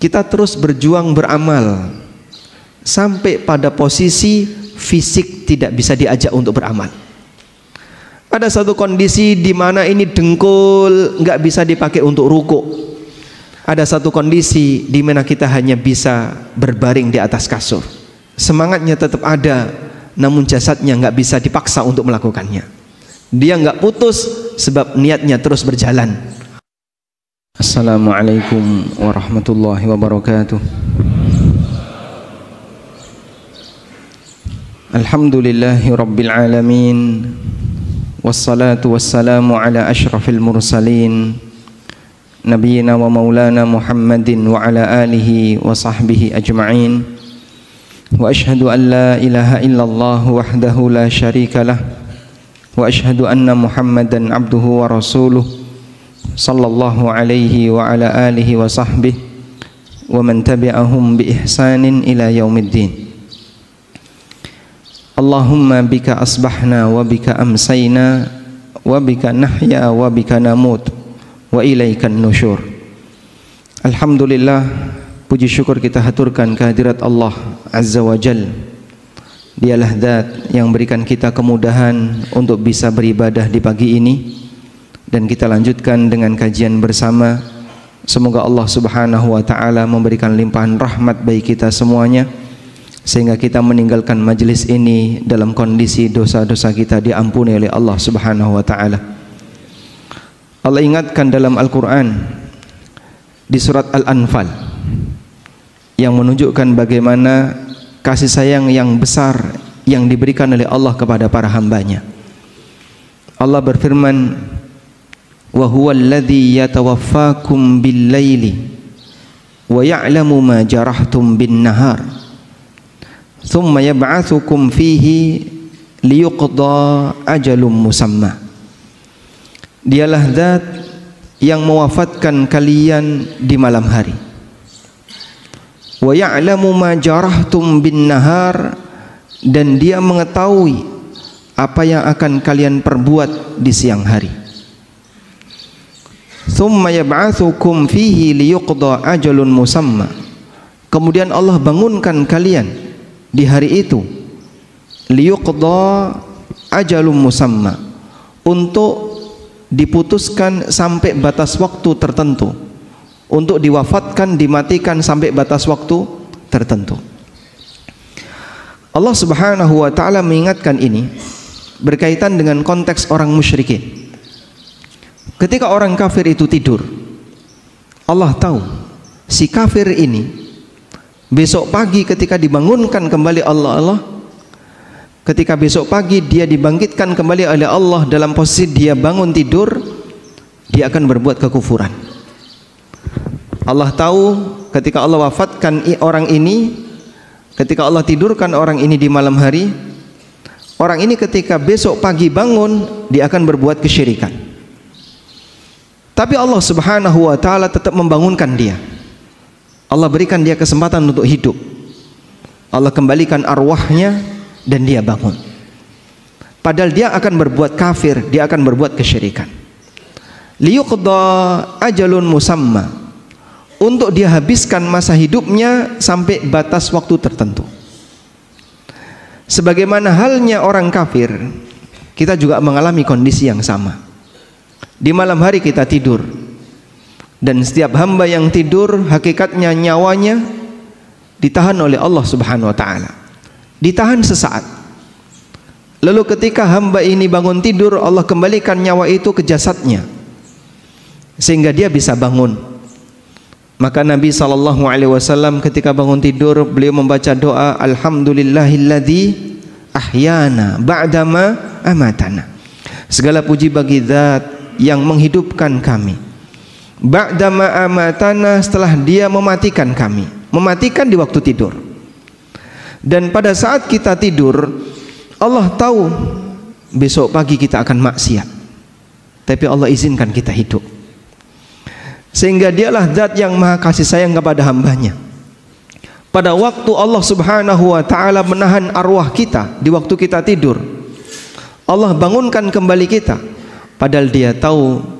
kita terus berjuang beramal sampai pada posisi fisik tidak bisa diajak untuk beramal. Ada satu kondisi di mana ini dengkul nggak bisa dipakai untuk rukuk. Ada satu kondisi di mana kita hanya bisa berbaring di atas kasur. Semangatnya tetap ada, namun jasadnya nggak bisa dipaksa untuk melakukannya. Dia nggak putus sebab niatnya terus berjalan. Assalamualaikum warahmatullahi wabarakatuh. Alhamdulillahi rabbil alamin. Wassalatu wassalamu ala ashrafil mursalin Nabiyyina wa maulana Muhammadin wa ala alihi wa sahbihi ajma'in. Wa ashhadu an la ilaha illallah wahdahu la syarika lah. Wa ashhadu anna Muhammadan abduhu wa rasuluh sallallahu alaihi wa ala alihi wa sahbihi wa man tabi'ahum bi ihsanin ila yaumiddin. Allahumma bika asbahna wa bika amsayna wa bika nahya wa bika namut wa ilaikan nusyur. Alhamdulillah, puji syukur kita haturkan kehadirat Allah Azza wa Jal. Dialah zat yang berikan kita kemudahan untuk bisa beribadah di pagi ini, dan kita lanjutkan dengan kajian bersama. Semoga Allah Subhanahu wa taala memberikan limpahan rahmat bagi kita semuanya, sehingga kita meninggalkan majelis ini dalam kondisi dosa-dosa kita diampuni oleh Allah Subhanahu wa taala. Allah ingatkan dalam Al-Qur'an di surat Al-Anfal yang menunjukkan bagaimana kasih sayang yang besar yang diberikan oleh Allah kepada para hambanya. Allah berfirman, "Wa huwal ladzi yatawaffakum bil-laili wa ya'lamu ma jarahtum bin-nahar. Thumma yab'atsukum fihi liyuqda ajalum musamma." Dialah zat yang mewafatkan kalian di malam hari. Wa ya'lamu ma jarahtum bin nahar, dan dia mengetahui apa yang akan kalian perbuat di siang hari. Thumma yab'atsukum fihi liyuqda ajalun musamma. Kemudian Allah bangunkan kalian di hari itu, liyuqda ajalum musamma, untuk diputuskan sampai batas waktu tertentu, untuk diwafatkan, dimatikan sampai batas waktu tertentu. Allah Subhanahu wa taala mengingatkan ini berkaitan dengan konteks orang musyrikin. Ketika orang kafir itu tidur, Allah tahu si kafir ini besok pagi ketika dibangunkan kembali Allah, ketika besok pagi dia dibangkitkan kembali oleh Allah dalam posisi dia bangun tidur, dia akan berbuat kekufuran. Allah tahu ketika Allah wafatkan orang ini, ketika Allah tidurkan orang ini di malam hari, orang ini ketika besok pagi bangun dia akan berbuat kesyirikan. Tapi Allah Subhanahu wa taala tetap membangunkan dia. Allah berikan dia kesempatan untuk hidup. Allah kembalikan arwahnya dan dia bangun. Padahal dia akan berbuat kafir, dia akan berbuat kesyirikan. Liyuqda ajalun musamma, untuk dia habiskan masa hidupnya sampai batas waktu tertentu. Sebagaimana halnya orang kafir, kita juga mengalami kondisi yang sama. Di malam hari kita tidur, dan setiap hamba yang tidur hakikatnya nyawanya ditahan oleh Allah Subhanahu wa taala. Ditahan sesaat. Lalu ketika hamba ini bangun tidur, Allah kembalikan nyawa itu ke jasadnya sehingga dia bisa bangun. Maka Nabi SAW ketika bangun tidur, beliau membaca doa, Alhamdulillahilladzi ahyana ba'dama amatana. Segala puji bagi zat yang menghidupkan kami ba'dama amatana, setelah dia mematikan kami, mematikan di waktu tidur. Dan pada saat kita tidur, Allah tahu besok pagi kita akan maksiat, tapi Allah izinkan kita hidup, sehingga dialah zat yang maha kasih sayang kepada hambanya. Pada waktu Allah Subhanahu wa ta'ala menahan arwah kita di waktu kita tidur, Allah bangunkan kembali kita, padahal dia tahu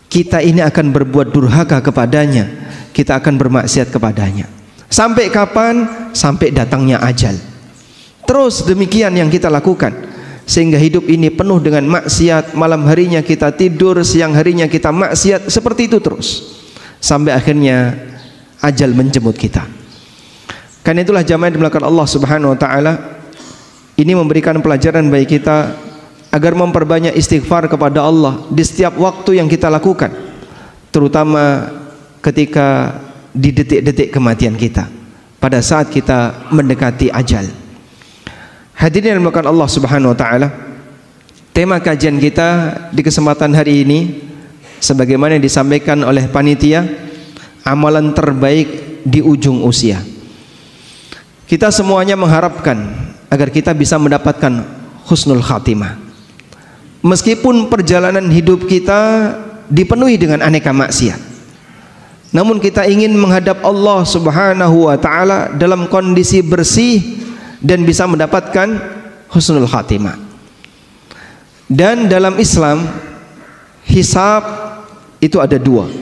kita ini akan berbuat durhaka kepadanya kita akan bermaksiat kepadanya. Sampai kapan? Sampai datangnya ajal. Terus demikian yang kita lakukan, sehingga hidup ini penuh dengan maksiat. Malam harinya kita tidur, siang harinya kita maksiat, seperti itu terus sampai akhirnya ajal menjemput kita. Karena itulah jamaah yang dimuliakan Allah Subhanahu wa taala, ini memberikan pelajaran bagi kita agar memperbanyak istighfar kepada Allah di setiap waktu yang kita lakukan, terutama ketika di detik-detik kematian kita, pada saat kita mendekati ajal. Hadirin yang dimuliakan Allah Subhanahu wa taala, tema kajian kita di kesempatan hari ini sebagaimana yang disampaikan oleh panitia, amalan terbaik di ujung usia. Kita semuanya mengharapkan agar kita bisa mendapatkan husnul khatimah. Meskipun perjalanan hidup kita dipenuhi dengan aneka maksiat, namun kita ingin menghadap Allah Subhanahu wa taala dalam kondisi bersih dan bisa mendapatkan husnul khatimah. Dan dalam Islam, hisab itu ada dua: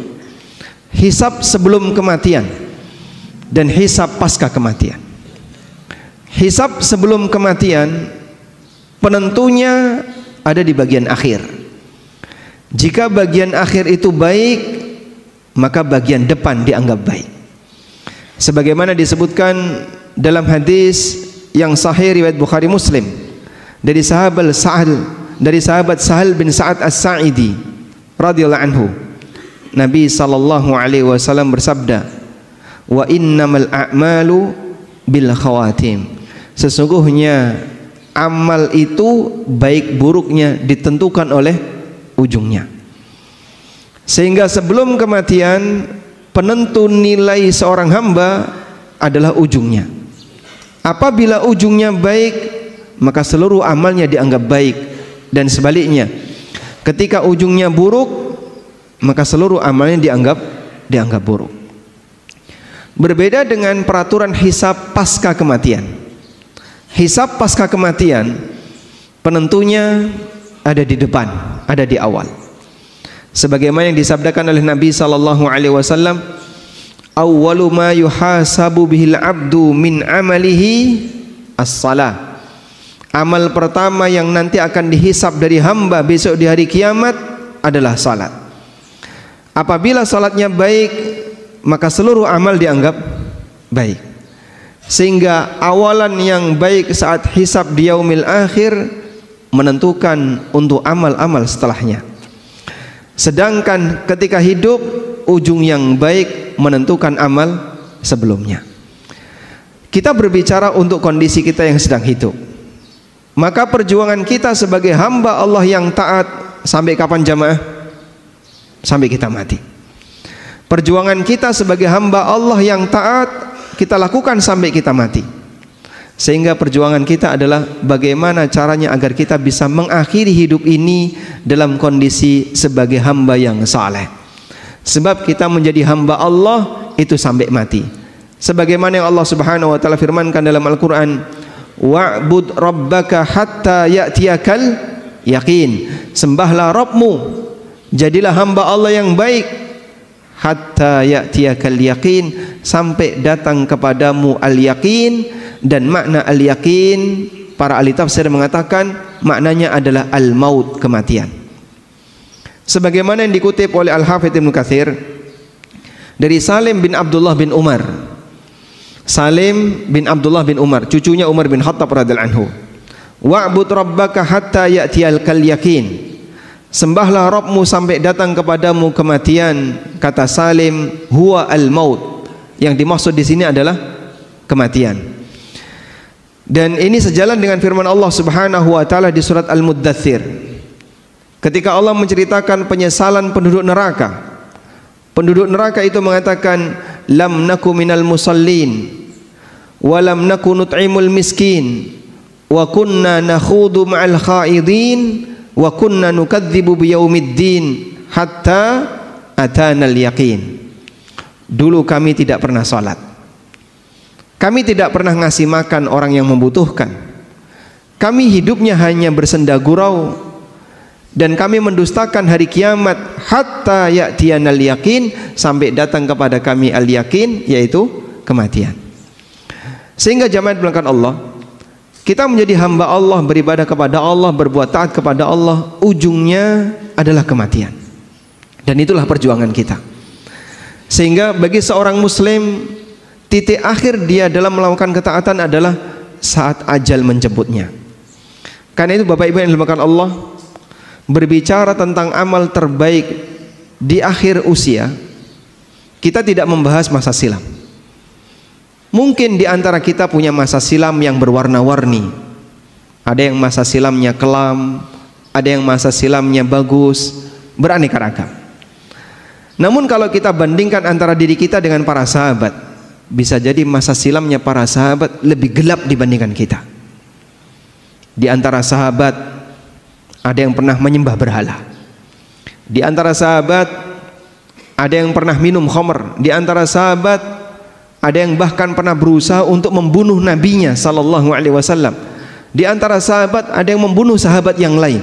hisab sebelum kematian dan hisab pasca kematian. Hisab sebelum kematian penentunya ada di bagian akhir. Jika bagian akhir itu baik, maka bagian depan dianggap baik. Sebagaimana disebutkan dalam hadis yang sahih riwayat Bukhari Muslim dari sahabat Sahal bin Sa'ad As-Sa'idi radhiyallahu anhu, Nabi sallallahu alaihi wasallam bersabda, "Wa innamal a'malu bil khawatim." Sesungguhnya amal itu baik buruknya ditentukan oleh ujungnya. Sehingga sebelum kematian, penentu nilai seorang hamba adalah ujungnya. Apabila ujungnya baik, maka seluruh amalnya dianggap baik, dan sebaliknya, ketika ujungnya buruk, maka seluruh amalnya dianggap buruk. Berbeda dengan peraturan hisab pasca kematian. Hisab pasca kematian penentunya ada di depan, ada di awal. Sebagaimana yang disabdakan oleh Nabi sallallahu alaihi wasallam, awwalu ma yuhasabu bihil abdu min amalihi as-salah. Amal pertama yang nanti akan dihisab dari hamba besok di hari kiamat adalah salat. Apabila salatnya baik, maka seluruh amal dianggap baik. Sehingga awalan yang baik saat hisab di yaumil akhir menentukan untuk amal-amal setelahnya. Sedangkan ketika hidup, ujung yang baik menentukan amal sebelumnya. Kita berbicara untuk kondisi kita yang sedang hidup. Maka perjuangan kita sebagai hamba Allah yang taat sampai kapan jamaah? Sampai kita mati. Perjuangan kita sebagai hamba Allah yang taat kita lakukan sampai kita mati. Sehingga perjuangan kita adalah bagaimana caranya agar kita bisa mengakhiri hidup ini dalam kondisi sebagai hamba yang saleh. Sebab kita menjadi hamba Allah itu sampai mati. Sebagaimana yang Allah Subhanahu wa taala firmankan dalam Al-Qur'an, wa'bud rabbaka hatta ya'tiyakal yaqin. Sembahlah Rabbmu, jadilah hamba Allah yang baik, hatta ya'tiyakal yaqin, sampai datang kepadamu al-yaqin. Dan makna al-yaqin, para ahli tafsir mengatakan maknanya adalah al-maut, kematian. Sebagaimana yang dikutip oleh Al-Hafidz Ibnu Katsir dari Salim bin Abdullah bin Umar. Salim bin Abdullah bin Umar, cucunya Umar bin Khattab radhiyallahu anhu. Wa'bud rabbaka hatta ya'tiyakal yaqin. Sembahlah Rabbmu sampai datang kepadamu kematian. Kata Salim, huwa al-maut. Yang dimaksud di sini adalah kematian. Dan ini sejalan dengan firman Allah Subhanahu wa taala di surat Al-Muddatsir. Ketika Allah menceritakan penyesalan penduduk neraka. Penduduk neraka itu mengatakan, lam naku minal musallin wa lam naku nut'imul miskin wa kunna nakhudu ma'al khaidin wa kunna nukadzibu biyaumiddin hatta atanal yaqin. Dulu kami tidak pernah salat. Kami tidak pernah ngasih makan orang yang membutuhkan. Kami hidupnya hanya bersenda gurau dan kami mendustakan hari kiamat hatta ya'tiyanal yaqin, sampai datang kepada kami al yaqin, yaitu kematian. Sehingga jamaah belakang Allah, kita menjadi hamba Allah, beribadah kepada Allah, berbuat taat kepada Allah, ujungnya adalah kematian. Dan itulah perjuangan kita. Sehingga bagi seorang muslim, titik akhir dia dalam melakukan ketaatan adalah saat ajal menjemputnya. Karena itu Bapak Ibu yang dimuliakan Allah, berbicara tentang amal terbaik di akhir usia, kita tidak membahas masa silam. Mungkin di antara kita punya masa silam yang berwarna-warni. Ada yang masa silamnya kelam, ada yang masa silamnya bagus, beraneka ragam. Namun kalau kita bandingkan antara diri kita dengan para sahabat, bisa jadi masa silamnya para sahabat lebih gelap dibandingkan kita. Di antara sahabat ada yang pernah menyembah berhala. Di antara sahabat ada yang pernah minum khamr. Di antara sahabat ada yang bahkan pernah berusaha untuk membunuh nabinya sallallahu alaihi wasallam. Di antara sahabat ada yang membunuh sahabat yang lain.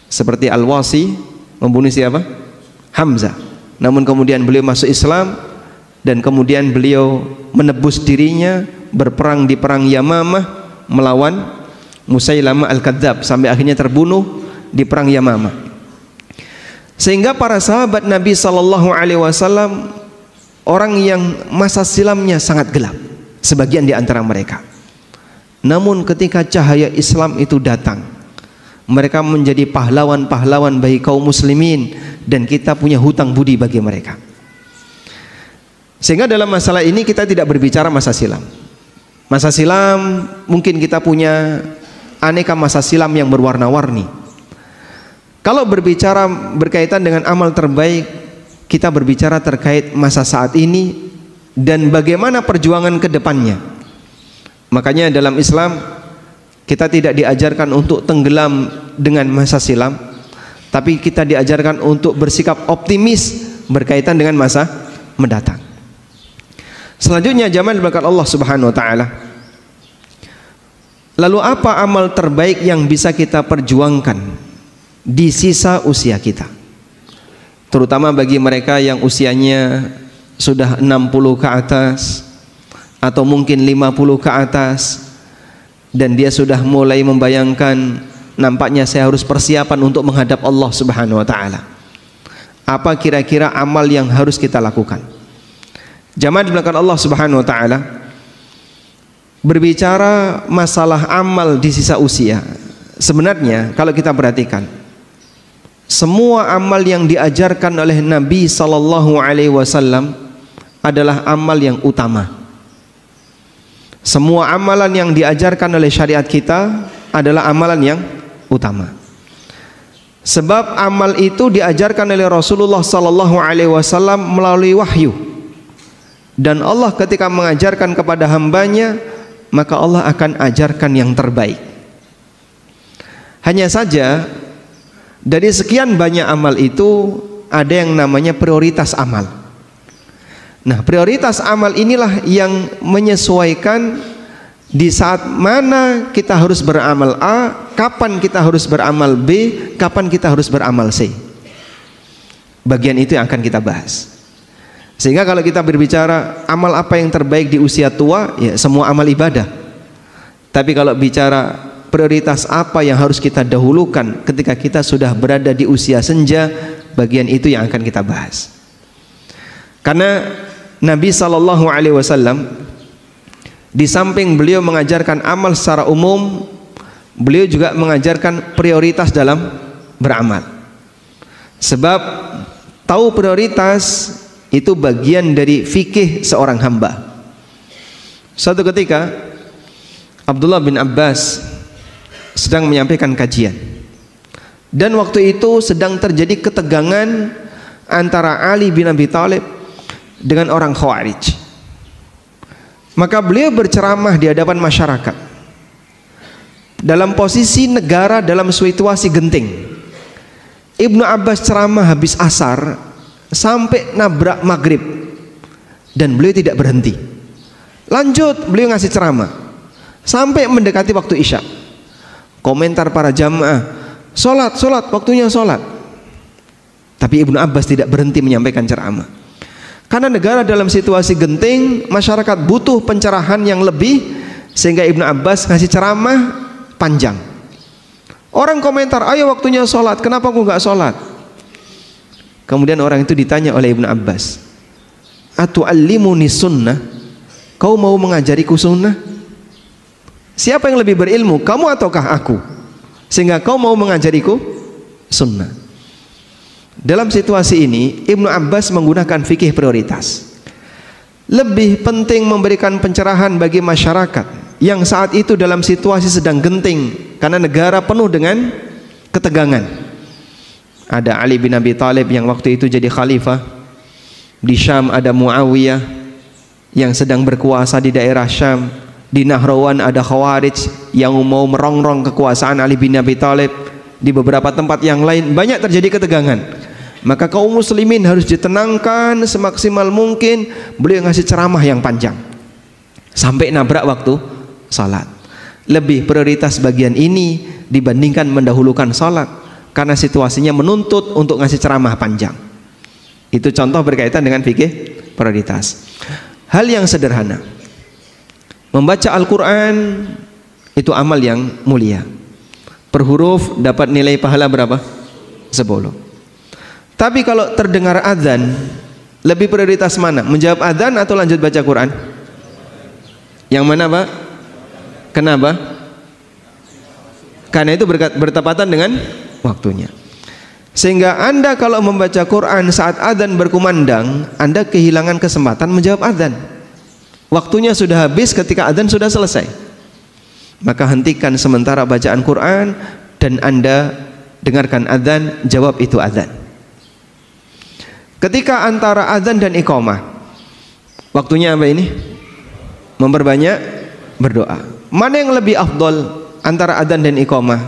Seperti Al-Wasi membunuh siapa? Hamzah. Namun kemudian beliau masuk Islam dan kemudian beliau menebus dirinya, berperang di perang Yamamah melawan Musailamah Al-Kadzab, sampai akhirnya terbunuh di perang Yamamah. Sehingga para sahabat Nabi sallallahu alaihi wasallam orang yang masa silamnya sangat gelap, sebagian di antara mereka. Namun ketika cahaya Islam itu datang, mereka menjadi pahlawan-pahlawan bagi kaum muslimin, dan kita punya hutang budi bagi mereka. Sehingga dalam masalah ini kita tidak berbicara masa silam. Masa silam mungkin kita punya aneka masa silam yang berwarna-warni. Kalau berbicara berkaitan dengan amal terbaik, kita berbicara terkait masa saat ini dan bagaimana perjuangan ke depannya. Makanya dalam Islam kita tidak diajarkan untuk tenggelam dengan masa silam, tapi kita diajarkan untuk bersikap optimis berkaitan dengan masa mendatang. Selanjutnya jamaah berkat Allah Subhanahu wa taala. Lalu apa amal terbaik yang bisa kita perjuangkan di sisa usia kita? Terutama bagi mereka yang usianya sudah 60 ke atas atau mungkin 50 ke atas, dan dia sudah mulai membayangkan, nampaknya saya harus persiapan untuk menghadap Allah Subhanahu wa taala. Apa kira-kira amal yang harus kita lakukan? Jamaah di belakang Allah Subhanahu wa taala, berbicara masalah amal di sisa usia, sebenarnya kalau kita perhatikan, semua amal yang diajarkan oleh Nabi sallallahu alaihi wasallam adalah amal yang utama. Semua amalan yang diajarkan oleh syariat kita adalah amalan yang utama. Sebab amal itu diajarkan oleh Rasulullah sallallahu alaihi wasallam melalui wahyu. Dan Allah ketika mengajarkan kepada hambanya, maka Allah akan ajarkan yang terbaik. Hanya saja dari sekian banyak amal itu ada yang namanya prioritas amal. Nah, prioritas amal inilah yang menyesuaikan di saat mana kita harus beramal A, kapan kita harus beramal B, kapan kita harus beramal C. Bagian itu yang akan kita bahas. Sehingga kalau kita berbicara amal apa yang terbaik di usia tua, ya semua amal ibadah. Tapi kalau bicara prioritas apa yang harus kita dahulukan ketika kita sudah berada di usia senja, bagian itu yang akan kita bahas. Karena Nabi sallallahu alaihi wasallam di samping beliau mengajarkan amal secara umum, beliau juga mengajarkan prioritas dalam beramal. Sebab tahu prioritas itu bagian dari fikih seorang hamba. Suatu ketika Abdullah bin Abbas sedang menyampaikan kajian, dan waktu itu sedang terjadi ketegangan antara Ali bin Abi Thalib dengan orang Khawarij. Maka beliau berceramah di hadapan masyarakat dalam posisi negara dalam situasi genting. Ibnu Abbas ceramah habis asar sampai nabrak maghrib, dan beliau tidak berhenti. Lanjut beliau ngasih ceramah sampai mendekati waktu isya. Komentar para jamaah, Sholat, waktunya sholat. Tapi Ibnu Abbas tidak berhenti menyampaikan ceramah. Karena negara dalam situasi genting, masyarakat butuh pencerahan yang lebih, sehingga Ibnu Abbas ngasih ceramah panjang. Orang komentar, ayo waktunya sholat, kenapa aku nggak sholat? Kemudian orang itu ditanya oleh Ibnu Abbas, atu'allimuni sunnah, kau mau mengajariku sunnah? Siapa yang lebih berilmu, kamu ataukah aku, sehingga kau mau mengajariku sunnah? Dalam situasi ini Ibnu Abbas menggunakan fikih prioritas. Lebih penting memberikan pencerahan bagi masyarakat yang saat itu dalam situasi sedang genting, karena negara penuh dengan ketegangan. Ada Ali bin Abi Thalib yang waktu itu jadi khalifah. Di Syam ada Muawiyah yang sedang berkuasa di daerah Syam. Di Nahrawan ada Khawarij yang mau merongrong kekuasaan Ali bin Abi Thalib. Di beberapa tempat yang lain banyak terjadi ketegangan. Maka kaum muslimin harus ditenangkan semaksimal mungkin. Beliau ngasih ceramah yang panjang sampai nabrak waktu salat. Lebih prioritas bagian ini dibandingkan mendahulukan salat, karena situasinya menuntut untuk ngasih ceramah panjang. Itu contoh berkaitan dengan fikih prioritas. Hal yang sederhana, membaca Al-Quran itu amal yang mulia. Per huruf dapat nilai pahala berapa? 10. Tapi kalau terdengar azan, lebih prioritas mana? Menjawab azan atau lanjut baca Quran? Yang mana, Pak? Kenapa? Karena itu bertepatan dengan waktunya. Sehingga Anda kalau membaca Quran saat azan berkumandang, Anda kehilangan kesempatan menjawab azan. Waktunya sudah habis ketika azan sudah selesai. Maka hentikan sementara bacaan Quran dan Anda dengarkan azan, jawab itu azan. Ketika antara azan dan iqamah, waktunya apa ini? Memperbanyak berdoa. Mana yang lebih afdol antara azan dan iqamah?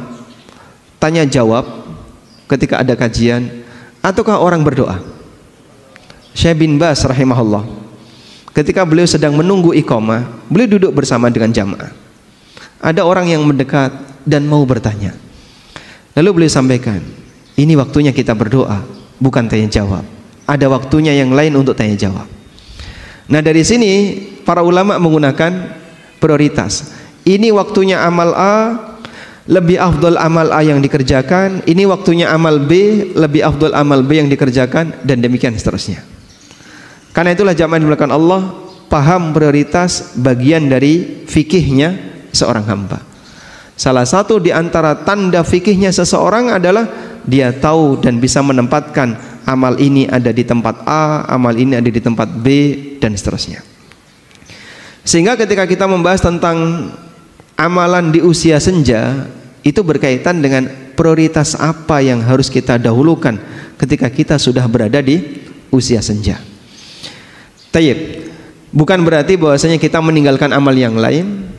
Tanya jawab ketika ada kajian, ataukah orang berdoa? Syekh bin Baz rahimahullah, ketika beliau sedang menunggu iqamah, beliau duduk bersama dengan jamaah. Ada orang yang mendekat dan mau bertanya. Lalu beliau sampaikan, ini waktunya kita berdoa, bukan tanya jawab. Ada waktunya yang lain untuk tanya jawab. Nah, dari sini para ulama menggunakan prioritas. Ini waktunya amal A, lebih afdol amal A yang dikerjakan. Ini waktunya amal B, lebih afdol amal B yang dikerjakan, dan demikian seterusnya. Karena itulah jamaah dimulakan Allah, paham prioritas bagian dari fikihnya seorang hamba. Salah satu di antara tanda fikihnya seseorang adalah dia tahu dan bisa menempatkan amal ini ada di tempat A, amal ini ada di tempat B, dan seterusnya. Sehingga ketika kita membahas tentang amalan di usia senja, itu berkaitan dengan prioritas apa yang harus kita dahulukan ketika kita sudah berada di usia senja. Tayyib, bukan berarti bahwasanya kita meninggalkan amal yang lain,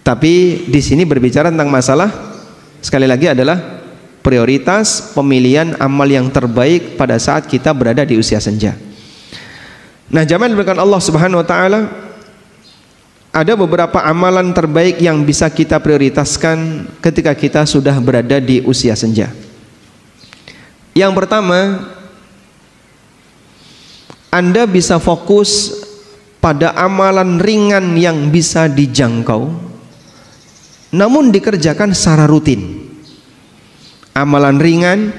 tapi di sini berbicara tentang masalah, sekali lagi, adalah prioritas pemilihan amal yang terbaik pada saat kita berada di usia senja. Nah, jamaah diberikan Allah Subhanahu wa taala, ada beberapa amalan terbaik yang bisa kita prioritaskan ketika kita sudah berada di usia senja. Yang pertama, Anda bisa fokus pada amalan ringan yang bisa dijangkau namun dikerjakan secara rutin. Amalan ringan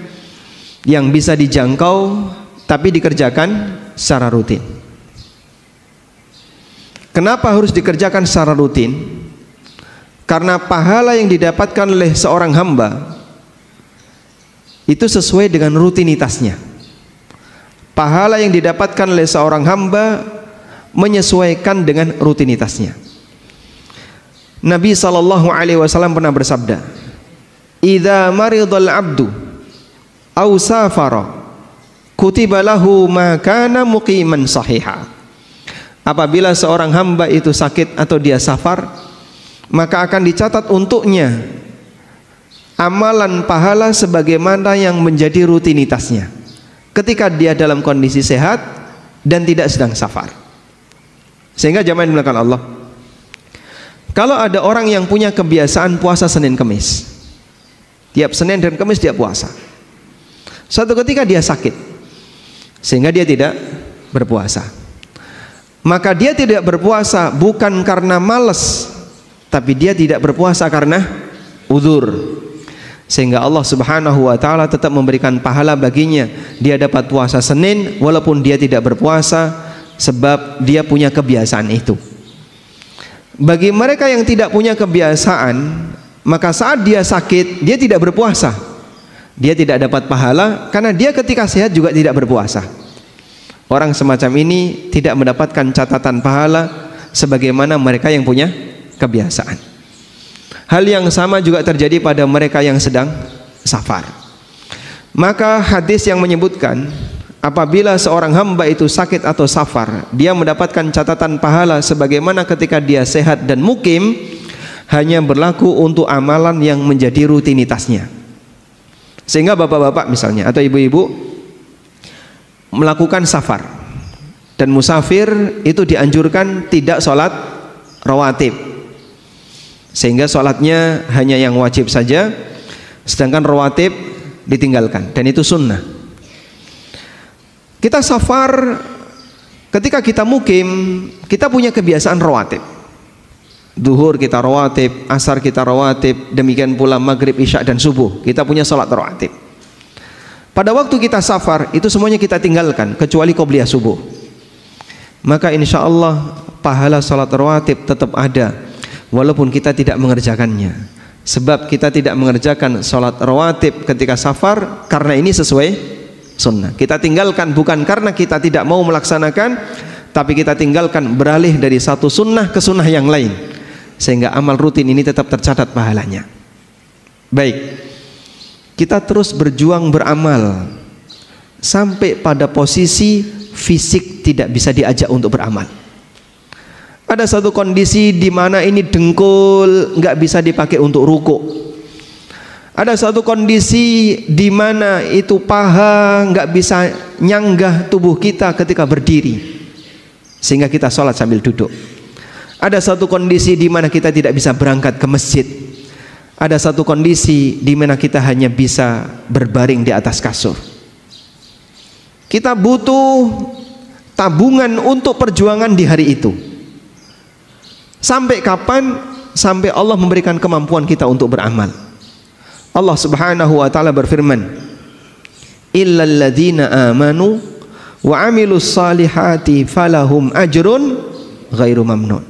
yang bisa dijangkau tapi dikerjakan secara rutin. Kenapa harus dikerjakan secara rutin? Karena pahala yang didapatkan oleh seorang hamba itu sesuai dengan rutinitasnya. Pahala yang didapatkan oleh seorang hamba menyesuaikan dengan rutinitasnya. Nabi SAW pernah bersabda, "Idza maridal abdu aw safara kutiba lahu ma kana muqiman sahiha." Apabila seorang hamba itu sakit atau dia safar, maka akan dicatat untuknya amalan pahala sebagaimana yang menjadi rutinitasnya ketika dia dalam kondisi sehat dan tidak sedang safar. Sehingga jamaah yang dimuliakan Allah, kalau ada orang yang punya kebiasaan puasa Senin Kemis, Tiap Senin dan Kamis dia puasa. Suatu ketika dia sakit, sehingga dia tidak berpuasa. Maka dia tidak berpuasa bukan karena malas, tapi dia tidak berpuasa karena uzur. Sehingga Allah Subhanahu wa taala tetap memberikan pahala baginya. Dia dapat puasa Senin walaupun dia tidak berpuasa, sebab dia punya kebiasaan itu. Bagi mereka yang tidak punya kebiasaan, maka saat dia sakit dia tidak berpuasa. Dia tidak dapat pahala karena dia ketika sehat juga tidak berpuasa. Orang semacam ini tidak mendapatkan catatan pahala sebagaimana mereka yang punya kebiasaan. Hal yang sama juga terjadi pada mereka yang sedang safar. Maka hadis yang menyebutkan apabila seorang hamba itu sakit atau safar, dia mendapatkan catatan pahala sebagaimana ketika dia sehat dan mukim, hanya berlaku untuk amalan yang menjadi rutinitasnya. Sehingga bapak-bapak misalnya atau ibu-ibu melakukan safar, dan musafir itu dianjurkan tidak sholat rawatib, sehingga sholatnya hanya yang wajib saja, sedangkan rawatib ditinggalkan, dan itu sunnah. Kita safar, ketika kita mukim, kita punya kebiasaan rawatib. Duhur kita rawatib, asar kita rawatib, demikian pula maghrib, isya dan subuh kita punya sholat rawatib. Pada waktu kita safar itu semuanya kita tinggalkan kecuali qobliyah subuh. Maka insya Allah pahala sholat rawatib tetap ada walaupun kita tidak mengerjakannya. Sebab kita tidak mengerjakan sholat rawatib ketika safar karena ini sesuai sunnah. Kita tinggalkan bukan karena kita tidak mau melaksanakan, tapi kita tinggalkan beralih dari satu sunnah ke sunnah yang lain, sehingga amal rutin ini tetap tercatat pahalanya. Baik, kita terus berjuang beramal sampai pada posisi fisik tidak bisa diajak untuk beramal. Ada satu kondisi di mana ini dengkul nggak bisa dipakai untuk ruku. Ada satu kondisi di mana itu paha nggak bisa nyanggah tubuh kita ketika berdiri, sehingga kita sholat sambil duduk. Ada satu kondisi di mana kita tidak bisa berangkat ke masjid. Ada satu kondisi di mana kita hanya bisa berbaring di atas kasur. Kita butuh tabungan untuk perjuangan di hari itu. Sampai kapan? Sampai Allah memberikan kemampuan kita untuk beramal. Allah Subhanahu wa taala berfirman, "Illal ladzina amanu wa 'amilus salihati falahum ajrun ghairu mamnun."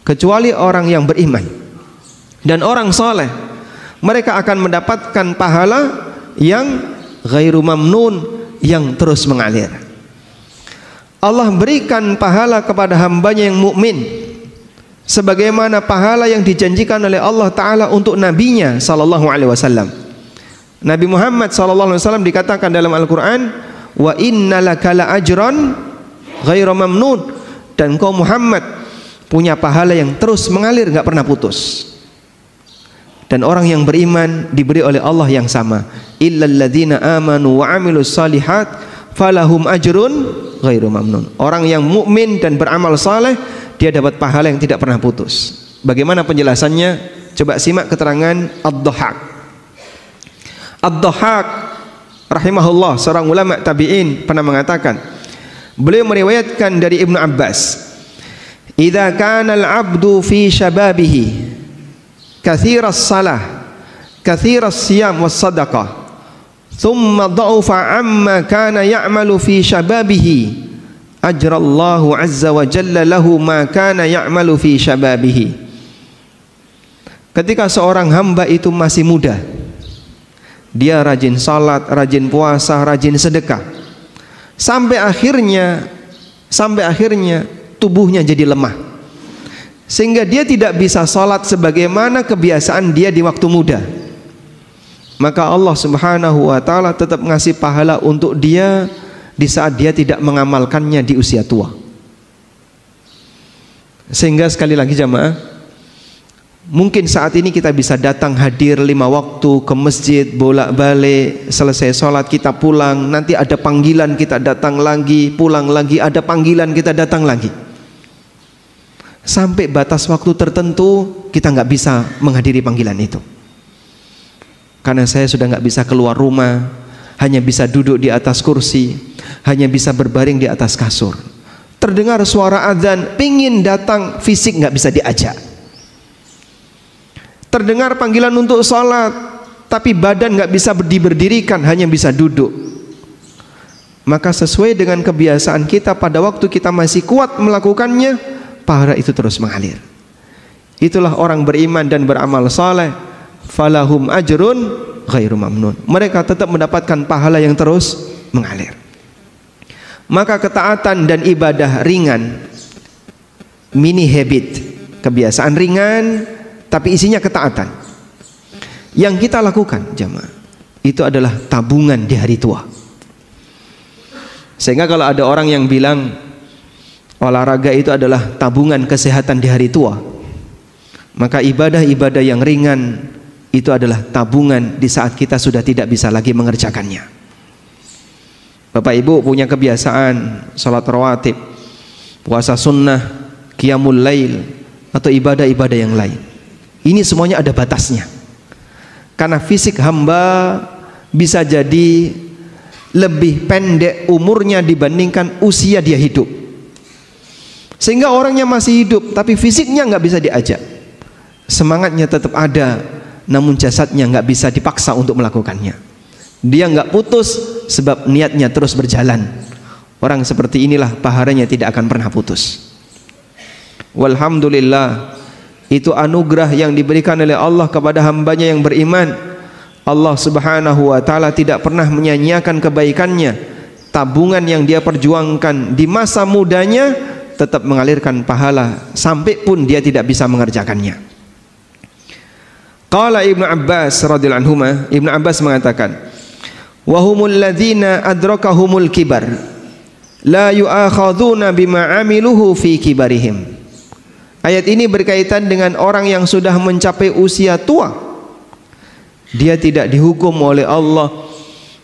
Kecuali orang yang beriman dan orang soleh, mereka akan mendapatkan pahala yang ghairu mamnun, yang terus mengalir. Allah berikan pahala kepada hambanya yang mukmin sebagaimana pahala yang dijanjikan oleh Allah Ta'ala untuk nabinya sallallahu alaihi wasallam. Nabi Muhammad sallallahu alaihi wasallam dikatakan dalam Al-Quran, wa innalaka la ajran ghairu mamnun, dan kau Muhammad punya pahala yang terus mengalir, nggak pernah putus. Dan orang yang beriman diberi oleh Allah yang sama, illal ladzina amanu wa 'amilus salihat falahum ajrun ghairu mamnun. Orang yang mukmin dan beramal saleh, dia dapat pahala yang tidak pernah putus. Bagaimana penjelasannya? Coba simak keterangan Ad-Dhahhak. Ad-Dhahhak rahimahullah, seorang ulama tabi'in, pernah mengatakan, beliau meriwayatkan dari Ibnu Abbas, idza kana al-'abdu fi shababihi kathiras salah kathiras siyam was sadaqah thumma dha'ufa amma kana ya'malu fi shababihi ajrallahu azza wa jalla lahu ma kana ya'malu fi shababihi. Ketika seorang hamba itu masih muda, dia rajin salat, rajin puasa, rajin sedekah, sampai akhirnya tubuhnya jadi lemah, sehingga dia tidak bisa salat sebagaimana kebiasaan dia di waktu muda. Maka Allah Subhanahu wa taala tetap ngasih pahala untuk dia di saat dia tidak mengamalkannya di usia tua. Sehingga sekali lagi jamaah, mungkin saat ini kita bisa datang hadir 5 waktu ke masjid, bolak-balik, selesai sholat kita pulang, nanti ada panggilan kita datang lagi, pulang lagi, ada panggilan kita datang lagi. Sampai batas waktu tertentu kita nggak bisa menghadiri panggilan itu. karena saya sudah nggak bisa keluar rumah, hanya bisa duduk di atas kursi, hanya bisa berbaring di atas kasur. Terdengar suara azan, pingin datang, fisik nggak bisa diajak. Terdengar panggilan untuk sholat, tapi badan nggak bisa berdirikan, hanya bisa duduk. Maka sesuai dengan kebiasaan kita, pada waktu kita masih kuat melakukannya, pahala itu terus mengalir. Itulah orang beriman dan beramal saleh, falahum ajrun ghairu mamnun. Mereka tetap mendapatkan pahala yang terus mengalir. Maka ketaatan dan ibadah ringan, mini habit, kebiasaan ringan tapi isinya ketaatan, yang kita lakukan jamaah, itu adalah tabungan di hari tua. Sehingga kalau ada orang yang bilang olahraga itu adalah tabungan kesehatan di hari tua, maka ibadah-ibadah yang ringan itu adalah tabungan di saat kita sudah tidak bisa lagi mengerjakannya. Bapak Ibu punya kebiasaan salat rawatib, puasa sunnah, qiyamul lail, atau ibadah-ibadah yang lain. Ini semuanya ada batasnya. Karena fisik hamba bisa jadi lebih pendek umurnya dibandingkan usia dia hidup. Sehingga orangnya masih hidup tapi fisiknya nggak bisa diajak. Semangatnya tetap ada, namun jasadnya nggak bisa dipaksa untuk melakukannya. Dia nggak putus sebab niatnya terus berjalan. Orang seperti inilah pahalanya tidak akan pernah putus. Walhamdulillah, itu anugerah yang diberikan oleh Allah kepada hambanya yang beriman. Allah subhanahu wa ta'ala tidak pernah menyia-nyiakan kebaikannya. Tabungan yang dia perjuangkan di masa mudanya tetap mengalirkan pahala sampai pun dia tidak bisa mengerjakannya. Qala Ibnu Abbas radhiyallahu anhu, Ibnu Abbas mengatakan, wa humul ladzina adrakahumul kibar la yu'akhadzuna bima amiluhu fi kibarihim. Ayat ini berkaitan dengan orang yang sudah mencapai usia tua. Dia tidak dihukum oleh Allah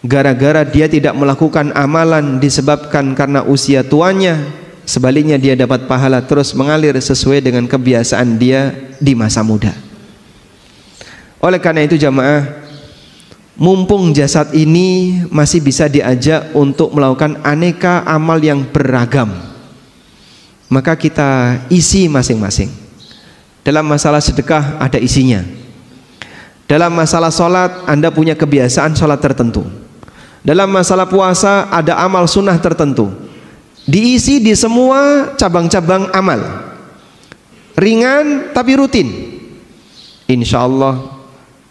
gara-gara dia tidak melakukan amalan disebabkan karena usia tuanya. Sebaliknya dia dapat pahala terus mengalir sesuai dengan kebiasaan dia di masa muda. Oleh karena itu jamaah, mumpung jasad ini masih bisa diajak untuk melakukan aneka amal yang beragam, maka kita isi masing-masing. Dalam masalah sedekah ada isinya. Dalam masalah sholat Anda punya kebiasaan sholat tertentu. Dalam masalah puasa ada amal sunnah tertentu. Diisi di semua cabang-cabang amal. Ringan tapi rutin. Insya Allah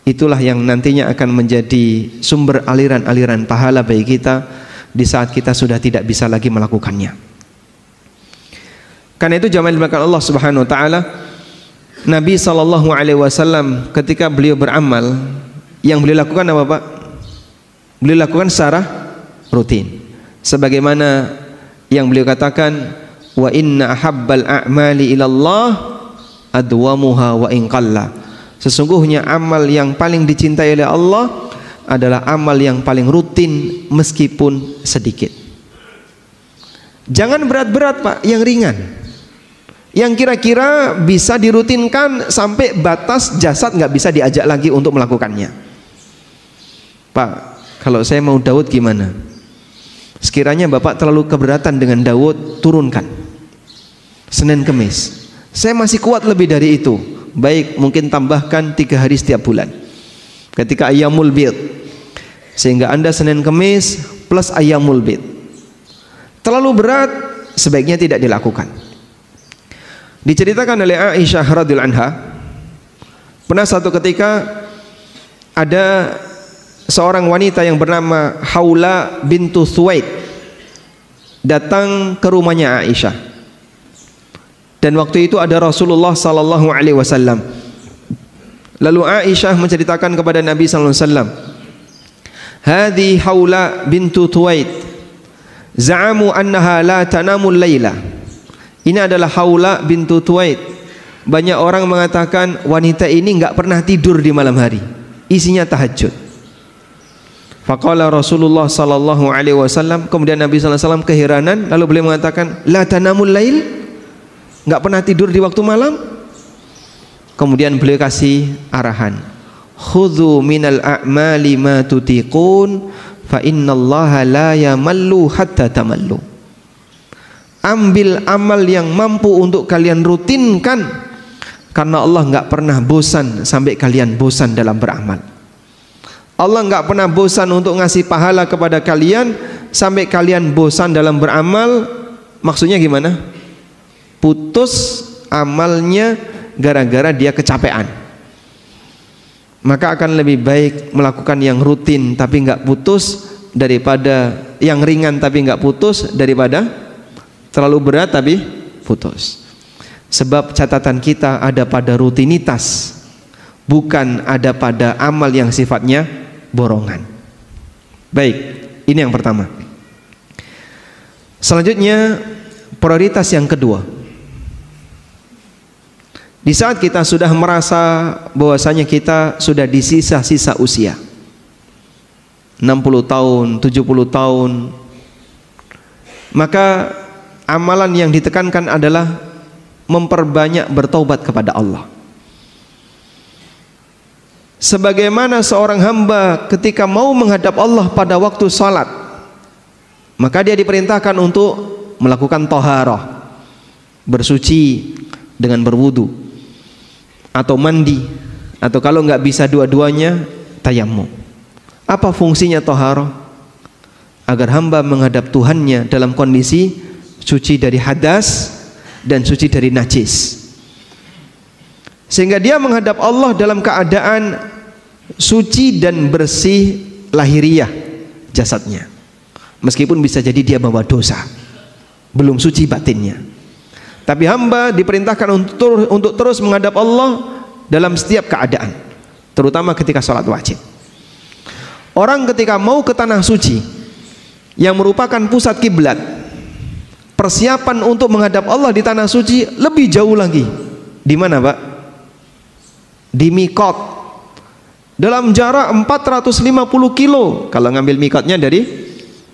itulah yang nantinya akan menjadi sumber aliran-aliran pahala bagi kita di saat kita sudah tidak bisa lagi melakukannya. Karena itu jamaah dimuliakan Allah Subhanahu wa taala, Nabi SAW ketika beliau beramal, yang beliau lakukan apa Pak? Beliau lakukan secara rutin. Sebagaimana yang beliau katakan, wa inna ahabbal a'mali ilallah adwamuha wa in qalla. Sesungguhnya amal yang paling dicintai oleh Allah adalah amal yang paling rutin meskipun sedikit. Jangan berat-berat Pak, yang ringan, yang kira-kira bisa dirutinkan sampai batas jasad nggak bisa diajak lagi untuk melakukannya. Pak, kalau saya mau Daud gimana? Sekiranya Bapak terlalu keberatan dengan Daud, turunkan Senin Kemis. Saya masih kuat lebih dari itu. Baik, mungkin tambahkan 3 hari setiap bulan ketika Ayyamul Bid, sehingga Anda Senin Kemis plus Ayyamul Bid. Terlalu berat, sebaiknya tidak dilakukan. Diceritakan oleh Aisyah radhiyallahu anha, pernah satu ketika ada seorang wanita yang bernama Haula bintu Thuwaid datang ke rumahnya Aisyah. Dan waktu itu ada Rasulullah sallallahu alaihi wasallam. Lalu Aisyah menceritakan kepada Nabi sallallahu alaihi wasallam, "Hadhi Haula bintu Thuwaid, za'amu annaha la tanamul laila." Ini adalah Haula bintu Thuwaid. Banyak orang mengatakan wanita ini enggak pernah tidur di malam hari, isinya tahajud. Faqala Rasulullah sallallahu alaihi wasallam, kemudian Nabi sallallahu alaihi wasallam keheranan, lalu beliau mengatakan, "La tanamul lail?" Enggak pernah tidur di waktu malam? Kemudian beliau kasih arahan, khudhu minal a'mali ma tutiqun fa innallaha la yamallu hatta tamallu. Ambil amal yang mampu untuk kalian rutinkan, karena Allah nggak pernah bosan sampai kalian bosan dalam beramal. Allah nggak pernah bosan untuk ngasih pahala kepada kalian sampai kalian bosan dalam beramal. Maksudnya gimana? Putus amalnya gara-gara dia kecapean. Maka akan lebih baik melakukan yang rutin tapi nggak putus, daripada yang ringan tapi nggak putus, daripada terlalu berat tapi putus. Sebab catatan kita ada pada rutinitas, bukan ada pada amal yang sifatnya borongan. Baik, ini yang pertama. Selanjutnya, prioritas yang kedua. Di saat kita sudah merasa bahwasanya kita sudah di sisa-sisa usia 60 tahun, 70 tahun, maka amalan yang ditekankan adalah memperbanyak bertaubat kepada Allah. Sebagaimana seorang hamba ketika mau menghadap Allah pada waktu salat, maka dia diperintahkan untuk melakukan taharah, bersuci dengan berwudu atau mandi, atau kalau nggak bisa dua-duanya, tayammum. Apa fungsinya taharah? Agar hamba menghadap Tuhannya dalam kondisi suci dari hadas dan suci dari najis, sehingga dia menghadap Allah dalam keadaan suci dan bersih lahiriah jasadnya, meskipun bisa jadi dia bawa dosa, belum suci batinnya. Tapi hamba diperintahkan untuk terus menghadap Allah dalam setiap keadaan, terutama ketika sholat wajib. Orang ketika mau ke tanah suci yang merupakan pusat kiblat, persiapan untuk menghadap Allah di tanah suci lebih jauh lagi. Di mana, Pak? Di mikot, dalam jarak 450 kilo kalau ngambil mikotnya dari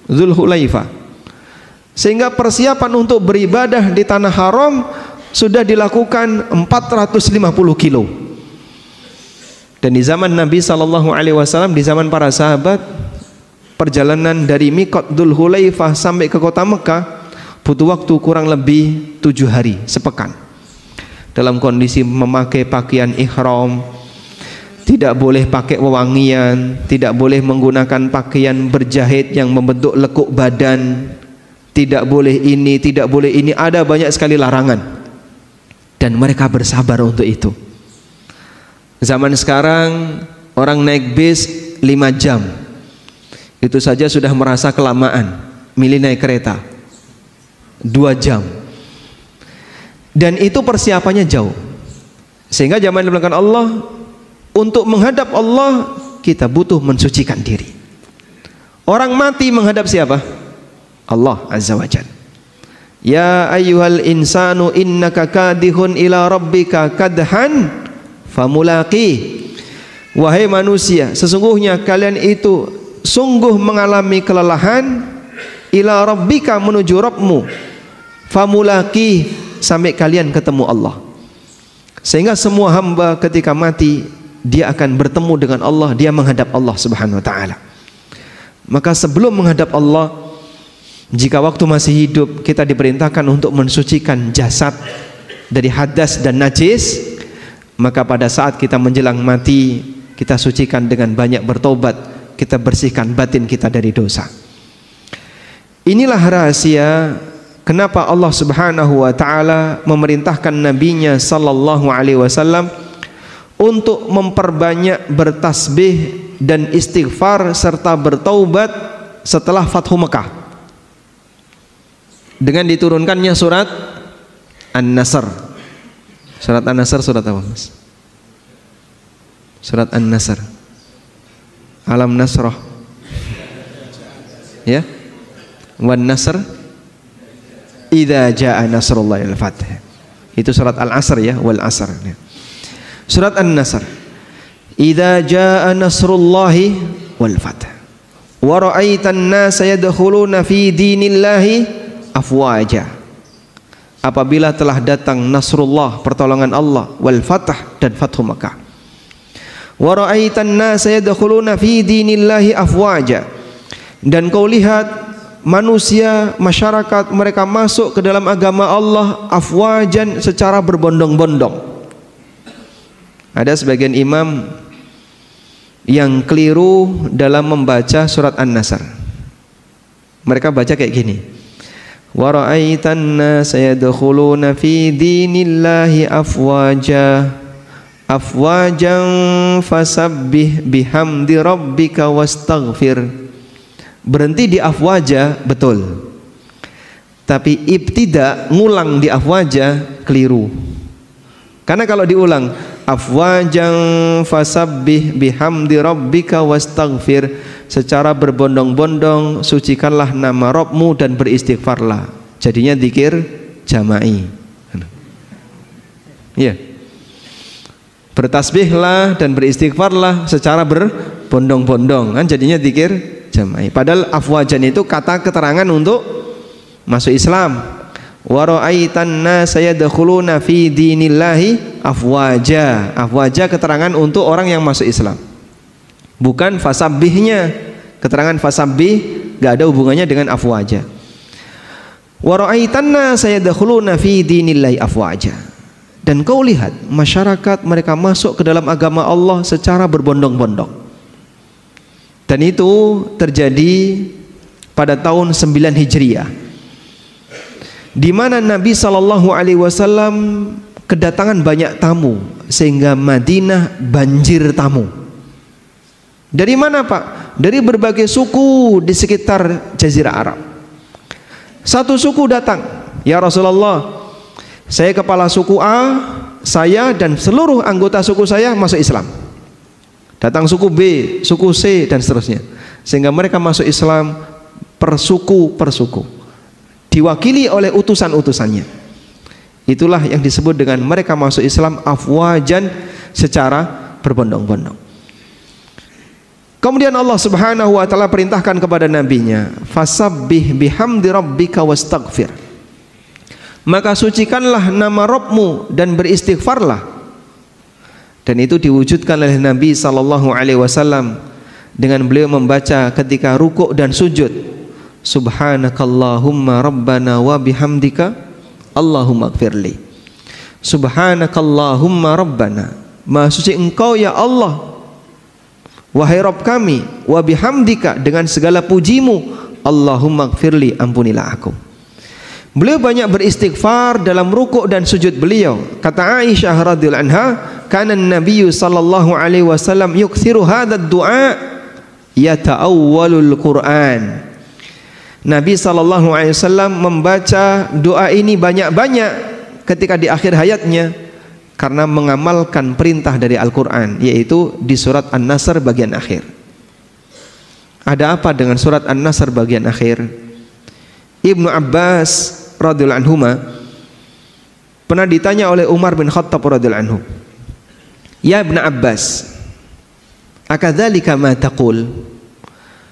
Dzulhulaifah. Sehingga persiapan untuk beribadah di tanah haram sudah dilakukan 450 kilo. Dan di zaman Nabi SAW, di zaman para sahabat, perjalanan dari mikot Dzulhulaifah sampai ke kota Mekah butuh waktu kurang lebih 7 hari, sepekan, dalam kondisi memakai pakaian ihram, tidak boleh pakai wewangian, tidak boleh menggunakan pakaian berjahit yang membentuk lekuk badan, tidak boleh ini, tidak boleh ini, ada banyak sekali larangan, dan mereka bersabar untuk itu. Zaman sekarang orang naik bis 5 jam itu saja sudah merasa kelamaan, milih naik kereta 2 jam, dan itu persiapannya jauh. Sehingga zaman dibelakang Allah, untuk menghadap Allah kita butuh mensucikan diri. Orang mati menghadap siapa? Allah Azza wa Jalla. Ya ayyuhal insanu innaka kadihun ila rabbika kadhan famulaqi. Wahai manusia, sesungguhnya kalian itu sungguh mengalami kelelahan ila rabbika, menuju Rabbmu, famulaqi, sampai kalian ketemu Allah. Sehingga semua hamba ketika mati dia akan bertemu dengan Allah, dia menghadap Allah Subhanahu wa taala. Maka sebelum menghadap Allah, jika waktu masih hidup, kita diperintahkan untuk mensucikan jasad dari hadas dan najis. Maka pada saat kita menjelang mati, kita sucikan dengan banyak bertobat, kita bersihkan batin kita dari dosa. Inilah rahasia kenapa Allah Subhanahu wa taala memerintahkan nabinya sallallahu alaihi wasallam untuk memperbanyak bertasbih dan istighfar serta bertaubat setelah Fathu Mekah, dengan diturunkannya surat An-Nasr. Surat An-Nasr surat apa, Mas? Surat An-Nasr. Alam Nasrah. Ya? Wan Nasr idza jaa nasrullahi wal fath. Itu surat Al-Asr ya, wal Asr. Surat An-Nasr. Idza jaa nasrullahi wal fath. Wa ra'aitan nasa yadkhuluna fi dinillahi afwaja. Apabila telah datang nasrullah, pertolongan Allah, wal fath, dan fathu Makkah. Wa ra'aitan nasa yadkhuluna fi dinillahi afwaja. Dan kau lihat manusia, masyarakat, mereka masuk ke dalam agama Allah afwajan, secara berbondong-bondong. Ada sebagian imam yang keliru dalam membaca surat An-Nasr. Mereka baca kayak gini: wa ra'aitan nasa yadkhuluna fi dinillahi afwaja afwajan fasabbih bihamdi rabbika wastaghfir. Berhenti di afwaja betul, tapi ibtida ngulang di afwaja keliru. Karena kalau diulang afwajan fasabbih bihamdi rabbika wastaghfir, secara berbondong-bondong sucikanlah nama Rabbmu dan beristighfarlah, jadinya zikir jama'i. Ya, bertasbihlah dan beristighfarlah secara berbondong-bondong, kan jadinya zikir jama'i. Padahal afwajan itu kata keterangan untuk masuk Islam. Wa ra'aitan nasa yadkhuluna fi dinillahi afwaja. Afwaja keterangan untuk orang yang masuk Islam, bukan fasabbihnya. Keterangan fasabbih enggak ada hubungannya dengan afwaja. Wa ra'aitan nasa yadkhuluna fi dinillahi afwaja. Dan kau lihat masyarakat, mereka masuk ke dalam agama Allah secara berbondong-bondong. Dan itu terjadi pada tahun 9 Hijriah, di mana Nabi SAW kedatangan banyak tamu, sehingga Madinah banjir tamu. Dari mana Pak? Dari berbagai suku di sekitar Jazirah Arab. Satu suku datang, ya Rasulullah, saya kepala suku A, saya dan seluruh anggota suku saya masuk Islam. Datang suku B, suku C, dan seterusnya, sehingga mereka masuk Islam per suku, diwakili oleh utusan-utusannya. Itulah yang disebut dengan mereka masuk Islam afwajan, secara berbondong-bondong. Kemudian Allah Subhanahu wa taala perintahkan kepada nabinya, fasabbih bihamdi rabbika wastaghfir. Maka sucikanlah nama Rabbmu dan beristighfarlah. Dan itu diwujudkan oleh Nabi sallallahu alaihi wasallam dengan beliau membaca ketika rukuk dan sujud, subhanakallahumma rabbana wa bihamdika Allahumma ighfirli. Subhanakallahumma rabbana, maha suci engkau ya Allah, wahai Rabb kami, wa bihamdika, dengan segala pujimu, Allahumma ighfirli, ampunilah aku. Beliau banyak beristighfar dalam rukuk dan sujud beliau. Kata Aisyah radhiyallahu anha, kana an-nabiy sallallahu alaihi wasallam yukthiru hadzal du'a yata'awwalul Qur'an. Nabi sallallahu alaihi wasallam membaca doa ini banyak-banyak ketika di akhir hayatnya, karena mengamalkan perintah dari Al-Qur'an, yaitu di surat An-Nasr bagian akhir. Ada apa dengan surat An-Nasr bagian akhir? Ibnu Abbas radhiyallahu anhuma pernah ditanya oleh Umar bin Khattab radhiyallahu anhu, ya Ibnu Abbas, akadzalika ma taqul,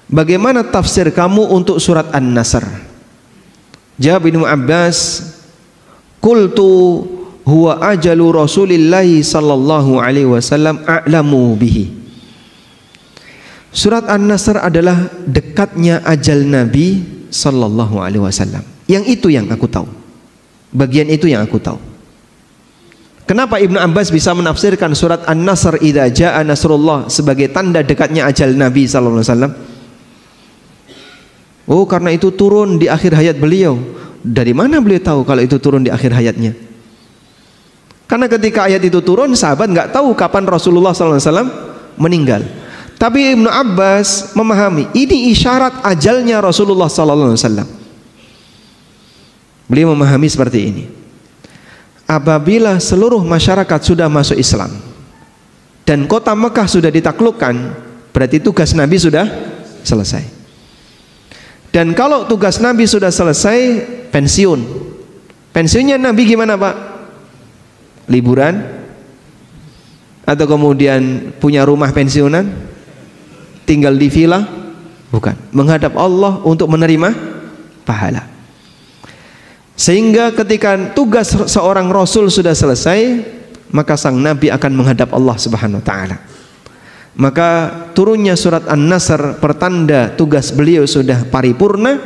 bagaimana tafsir kamu untuk surat An-Nasr? Jawab Ibnu Abbas, qultu huwa ajalu Rasulillahi sallallahu alaihi wasallam a'lamu bihi. Surat An-Nasr adalah dekatnya ajal Nabi sallallahu alaihi wasallam. Yang itu yang aku tahu. Bagian itu yang aku tahu. Kenapa Ibnu Abbas bisa menafsirkan surat An-Nasr idza jaa nasrullah sebagai tanda dekatnya ajal Nabi sallallahu alaihi wasallam? Oh, karena itu turun di akhir hayat beliau. Dari mana beliau tahu kalau itu turun di akhir hayatnya? Karena ketika ayat itu turun, sahabat nggak tahu kapan Rasulullah SAW meninggal. Tapi Ibnu Abbas memahami ini isyarat ajalnya Rasulullah SAW. Beliau memahami seperti ini. Apabila seluruh masyarakat sudah masuk Islam dan kota Mekah sudah ditaklukkan, berarti tugas Nabi sudah selesai. Dan kalau tugas Nabi sudah selesai, pensiun. Pensiunnya Nabi gimana Pak? Liburan? Atau kemudian punya rumah pensiunan? Tinggal di villa? Bukan. Menghadap Allah untuk menerima pahala. Sehingga ketika tugas seorang Rasul sudah selesai, maka sang Nabi akan menghadap Allah Subhanahu wa ta'ala. Maka turunnya surat An-Nasr pertanda tugas beliau sudah paripurna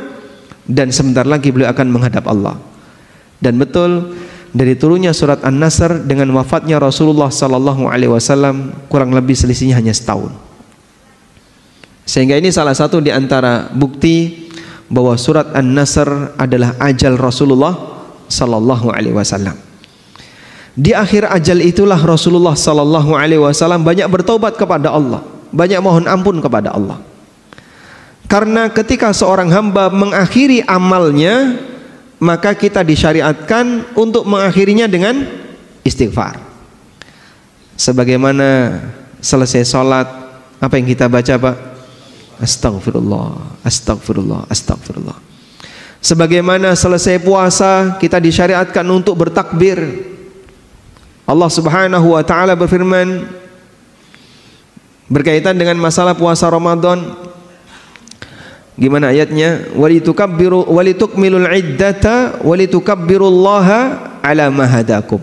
dan sebentar lagi beliau akan menghadap Allah. Dan betul, dari turunnya surat An-Nasr dengan wafatnya Rasulullah sallallahu alaihi wasallam kurang lebih selisihnya hanya setahun. Sehingga ini salah satu di antara bukti bahwa surat An-Nasr adalah ajal Rasulullah sallallahu alaihi wasallam. Di akhir ajal itulah Rasulullah sallallahu alaihi wasallam banyak bertobat kepada Allah, banyak mohon ampun kepada Allah. Karena ketika seorang hamba mengakhiri amalnya, maka kita disyariatkan untuk mengakhirinya dengan istighfar. Sebagaimana selesai sholat, apa yang kita baca, Pak? Astagfirullah, astagfirullah, astagfirullah. Sebagaimana selesai puasa, kita disyariatkan untuk bertakbir. Allah Subhanahu wa taala berfirman berkaitan dengan masalah puasa Ramadan. Gimana ayatnya? Walitukabbiru walitukmilul iddata walitukabbirullaha ala ma hadakum.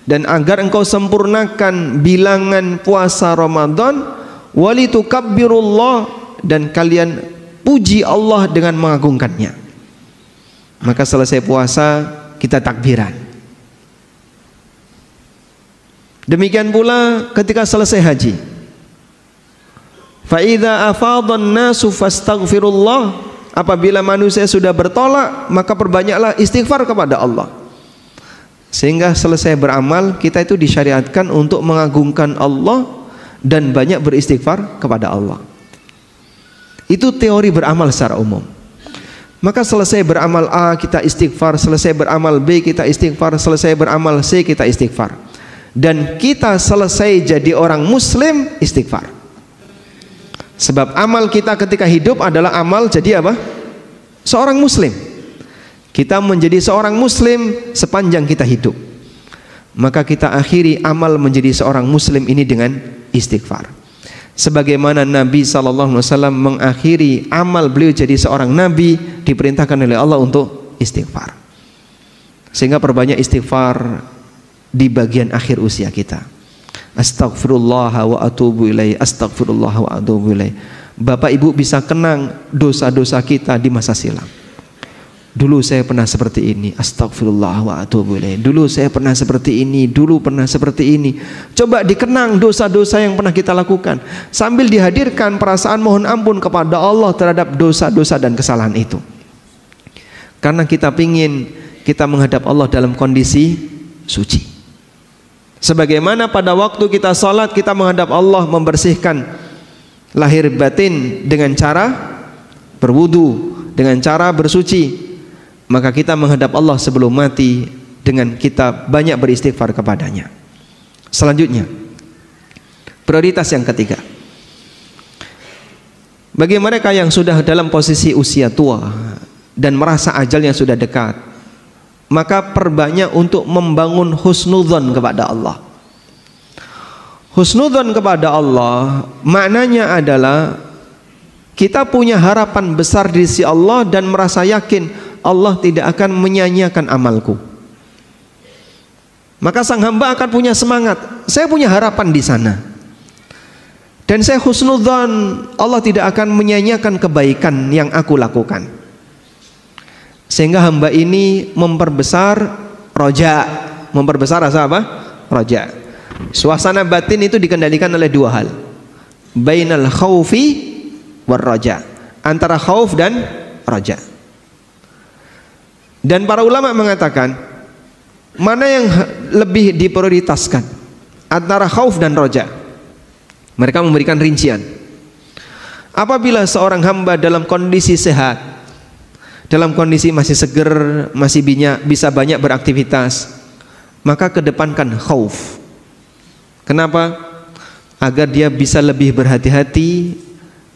Dan agar engkau sempurnakan bilangan puasa Ramadan, walitukabbirullah, dan kalian puji Allah dengan mengagungkannya. Maka selesai puasa kita takbiran. Demikian pula ketika selesai haji. Fa idza afadhan nasu fastaghfirullah, apabila manusia sudah bertolak maka perbanyaklah istighfar kepada Allah. Sehingga selesai beramal kita itu disyariatkan untuk mengagungkan Allah dan banyak beristighfar kepada Allah. Itu teori beramal secara umum. Maka selesai beramal A kita istighfar, selesai beramal B kita istighfar, selesai beramal C kita istighfar. Dan kita selesai jadi orang muslim istighfar. Sebab amal kita ketika hidup adalah amal jadi apa? Seorang muslim. Kita menjadi seorang muslim sepanjang kita hidup. Maka kita akhiri amal menjadi seorang muslim ini dengan istighfar. Sebagaimana Nabi SAW mengakhiri amal beliau jadi seorang Nabi, diperintahkan oleh Allah untuk istighfar. Sehingga perbanyak istighfar di bagian akhir usia kita. Astaghfirullah wa atubu ilaih, astaghfirullah wa atubu ilaih. Bapak Ibu bisa kenang dosa-dosa kita di masa silam. Dulu saya pernah seperti ini, astagfirullah wa atubu ilaih. Dulu saya pernah seperti ini, dulu pernah seperti ini. Coba dikenang dosa-dosa yang pernah kita lakukan, sambil dihadirkan perasaan mohon ampun kepada Allah terhadap dosa-dosa dan kesalahan itu. Karena kita ingin kita menghadap Allah dalam kondisi suci. Sebagaimana pada waktu kita salat kita menghadap Allah, membersihkan lahir batin dengan cara berwudu, dengan cara bersuci. Maka kita menghadap Allah sebelum mati dengan kita banyak beristighfar kepadanya. Selanjutnya, prioritas yang ketiga, bagi mereka yang sudah dalam posisi usia tua dan merasa ajalnya sudah dekat, maka perbanyak untuk membangun husnudzon kepada Allah. Husnudzon kepada Allah maknanya adalah kita punya harapan besar di sisi Allah dan merasa yakin Allah tidak akan menyia-nyiakan amalku. Maka sang hamba akan punya semangat, saya punya harapan di sana. Dan saya husnudzon Allah tidak akan menyia-nyiakan kebaikan yang aku lakukan. Sehingga hamba ini memperbesar roja. Memperbesar rasa apa? Roja. Suasana batin itu dikendalikan oleh dua hal. Bainal khaufi war roja. Antara khauf dan roja. Dan para ulama mengatakan mana yang lebih diprioritaskan antara khauf dan roja. Mereka memberikan rincian. Apabila seorang hamba dalam kondisi sehat, dalam kondisi masih seger, masih bisa banyak beraktivitas, maka kedepankan khauf. Kenapa? Agar dia bisa lebih berhati-hati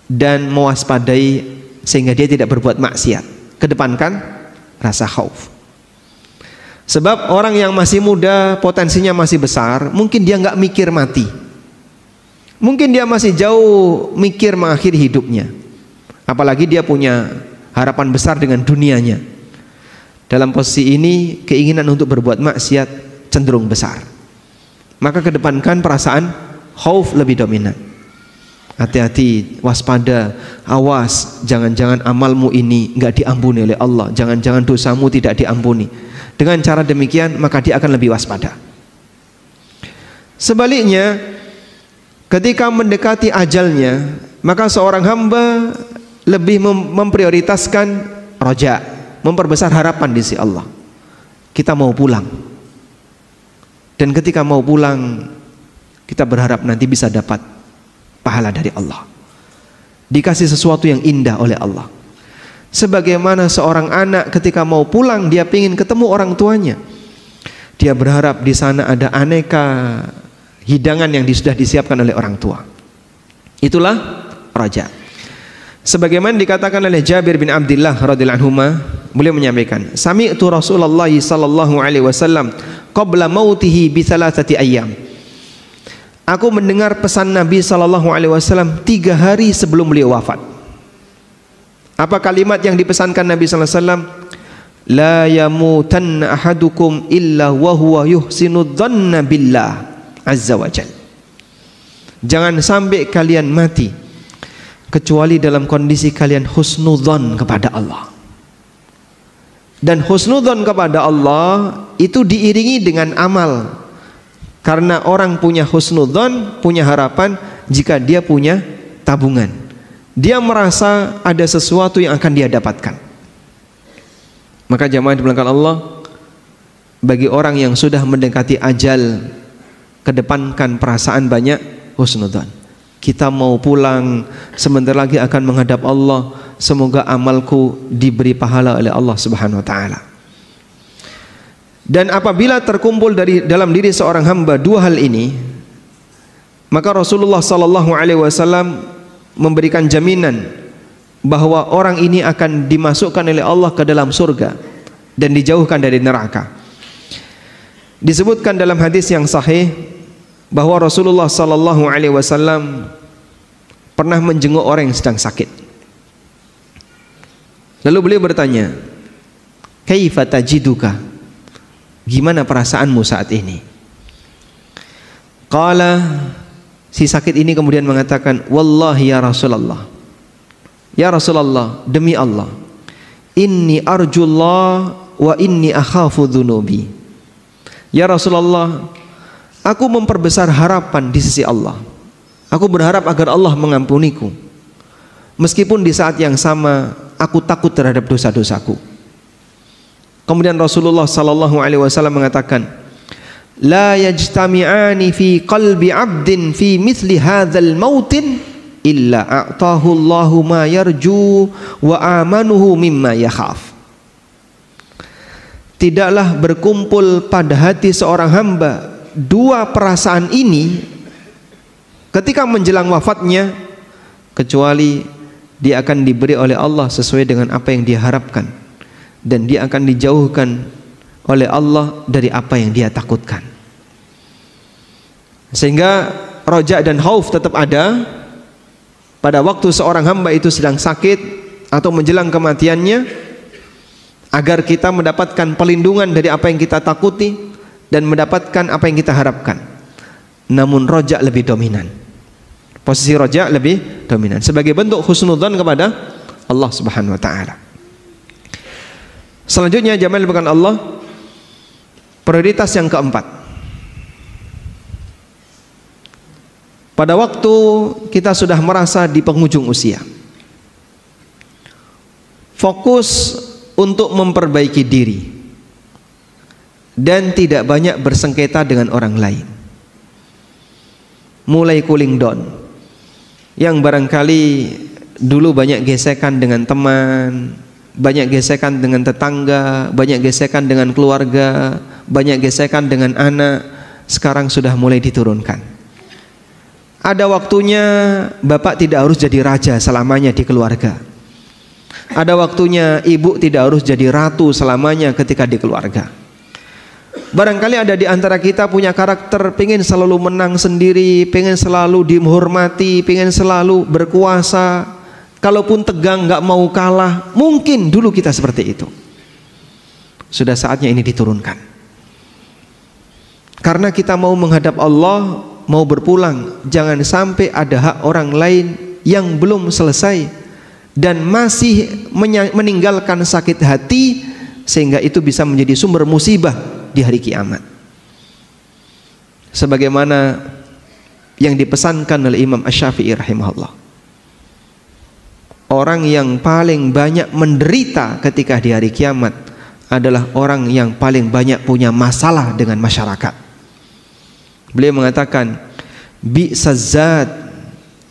dan mewaspadai sehingga dia tidak berbuat maksiat. Kedepankan rasa khauf. Sebab orang yang masih muda potensinya masih besar, mungkin dia nggak mikir mati, mungkin dia masih jauh mikir mengakhiri hidupnya, apalagi dia punya harapan besar dengan dunianya. Dalam posisi ini keinginan untuk berbuat maksiat cenderung besar, maka kedepankan perasaan khauf lebih dominan. Hati-hati, waspada, awas, jangan-jangan amalmu ini enggak diampuni oleh Allah, jangan-jangan dosamu tidak diampuni. Dengan cara demikian maka dia akan lebih waspada. Sebaliknya, ketika mendekati ajalnya, maka seorang hamba lebih memprioritaskan roja, memperbesar harapan di sisi Allah. Kita mau pulang, dan ketika mau pulang kita berharap nanti bisa dapat pahala dari Allah, dikasih sesuatu yang indah oleh Allah. Sebagaimana seorang anak ketika mau pulang dia ingin ketemu orang tuanya, dia berharap di sana ada aneka hidangan yang sudah disiapkan oleh orang tua. Itulah raja. Sebagaimana dikatakan oleh Jabir bin Abdullah radhiyallahu anhu, beliau menyampaikan, sami'tu Rasulullah sallallahu alaihi wasallam qabla mautihi bi thalathati ayyam. Aku mendengar pesan Nabi sallallahu alaihi wasallam 3 hari sebelum beliau wafat. Apa kalimat yang dipesankan Nabi sallallahu alaihi wasallam? La yamutanna ahadukum illa wa huwa yuhsinu dhanna billah azza wa jalla. Jangan sampai kalian mati kecuali dalam kondisi kalian husnudzon kepada Allah. Dan husnudzon kepada Allah itu diiringi dengan amal. Karena orang punya husnudzon, punya harapan jika dia punya tabungan. Dia merasa ada sesuatu yang akan dia dapatkan. Maka jamaah dimulakan Allah, bagi orang yang sudah mendekati ajal, kedepankan perasaan banyak husnudzon. Kita mau pulang, sebentar lagi akan menghadap Allah. Semoga amalku diberi pahala oleh Allah Subhanahu wa taala. Dan apabila terkumpul dalam diri seorang hamba 2 hal ini, maka Rasulullah sallallahu alaihi wasallam memberikan jaminan bahwa orang ini akan dimasukkan oleh Allah ke dalam surga dan dijauhkan dari neraka. Disebutkan dalam hadis yang sahih bahwa Rasulullah sallallahu alaihi wasallam pernah menjenguk orang yang sedang sakit. Lalu beliau bertanya, "Kaifa tajiduka?" Gimana perasaanmu saat ini? Qala, si sakit ini kemudian mengatakan, "Wallahi ya Rasulullah. Ya Rasulullah, demi Allah, inni arjullah wa inni akhafu dzunubi." Ya Rasulullah, aku memperbesar harapan di sisi Allah. Aku berharap agar Allah mengampuniku. Meskipun di saat yang sama aku takut terhadap dosa-dosaku. Kemudian Rasulullah sallallahu alaihi wasallam mengatakan, "La yajtami'ani fi qalbi 'abdin fi mithli hadzal mautin illa a'tahu Allahu ma yarju wa amanuhu mimma yakhaf." Tidaklah berkumpul pada hati seorang hamba 2 perasaan ini ketika menjelang wafatnya, kecuali dia akan diberi oleh Allah sesuai dengan apa yang dia harapkan, dan dia akan dijauhkan oleh Allah dari apa yang dia takutkan. Sehingga roja dan khauf tetap ada pada waktu seorang hamba itu sedang sakit atau menjelang kematiannya, agar kita mendapatkan perlindungan dari apa yang kita takuti dan mendapatkan apa yang kita harapkan. Namun roja lebih dominan. Posisi roja lebih dominan sebagai bentuk husnudzon kepada Allah Subhanahu wa taala. Selanjutnya jamaah bukan Allah, prioritas yang keempat. Pada waktu kita sudah merasa di penghujung usia, fokus untuk memperbaiki diri dan tidak banyak bersengketa dengan orang lain. Mulai cooling down. Yang barangkali dulu banyak gesekan dengan teman, banyak gesekan dengan tetangga, banyak gesekan dengan keluarga, banyak gesekan dengan anak, sekarang sudah mulai diturunkan. Ada waktunya bapak tidak harus jadi raja selamanya di keluarga. Ada waktunya ibu tidak harus jadi ratu selamanya ketika di keluarga. Barangkali ada di antara kita punya karakter pengen selalu menang sendiri, pengen selalu dihormati, pengen selalu berkuasa. Kalaupun tegang nggak mau kalah. Mungkin dulu kita seperti itu. Sudah saatnya ini diturunkan. Karena kita mau menghadap Allah, mau berpulang, jangan sampai ada hak orang lain yang belum selesai dan masih meninggalkan sakit hati, sehingga itu bisa menjadi sumber musibah di hari kiamat. Sebagaimana yang dipesankan oleh Imam Asy-Syafi'i rahimahullah, orang yang paling banyak menderita ketika di hari kiamat adalah orang yang paling banyak punya masalah dengan masyarakat. Beliau mengatakan, bi'sazad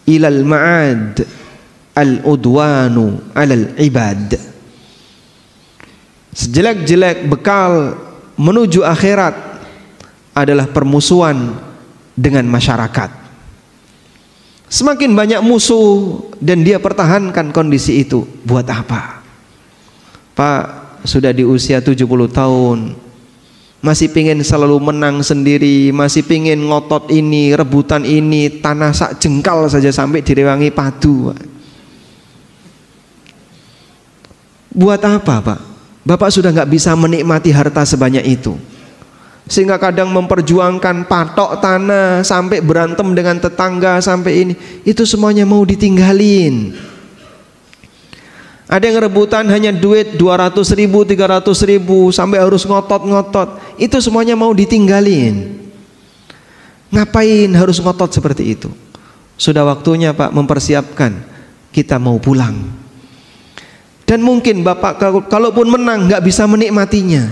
ilal ma'ad al-udwanu alal ibad. Sejelek-jelek bekal menuju akhirat adalah permusuhan dengan masyarakat. Semakin banyak musuh dan dia pertahankan kondisi itu, buat apa? Pak, sudah di usia 70 tahun, masih pingin selalu menang sendiri, masih pingin ngotot ini, rebutan ini, tanah sak jengkal saja sampai direwangi padu. Buat apa, Pak? Bapak sudah nggak bisa menikmati harta sebanyak itu, sehingga kadang memperjuangkan patok tanah sampai berantem dengan tetangga sampai ini, itu semuanya mau ditinggalin. Ada yang rebutan hanya duit 200 ribu, 300 ribu sampai harus ngotot-ngotot, itu semuanya mau ditinggalin. Ngapain harus ngotot seperti itu? Sudah waktunya Pak mempersiapkan, kita mau pulang. Dan mungkin Bapak kalaupun menang nggak bisa menikmatinya,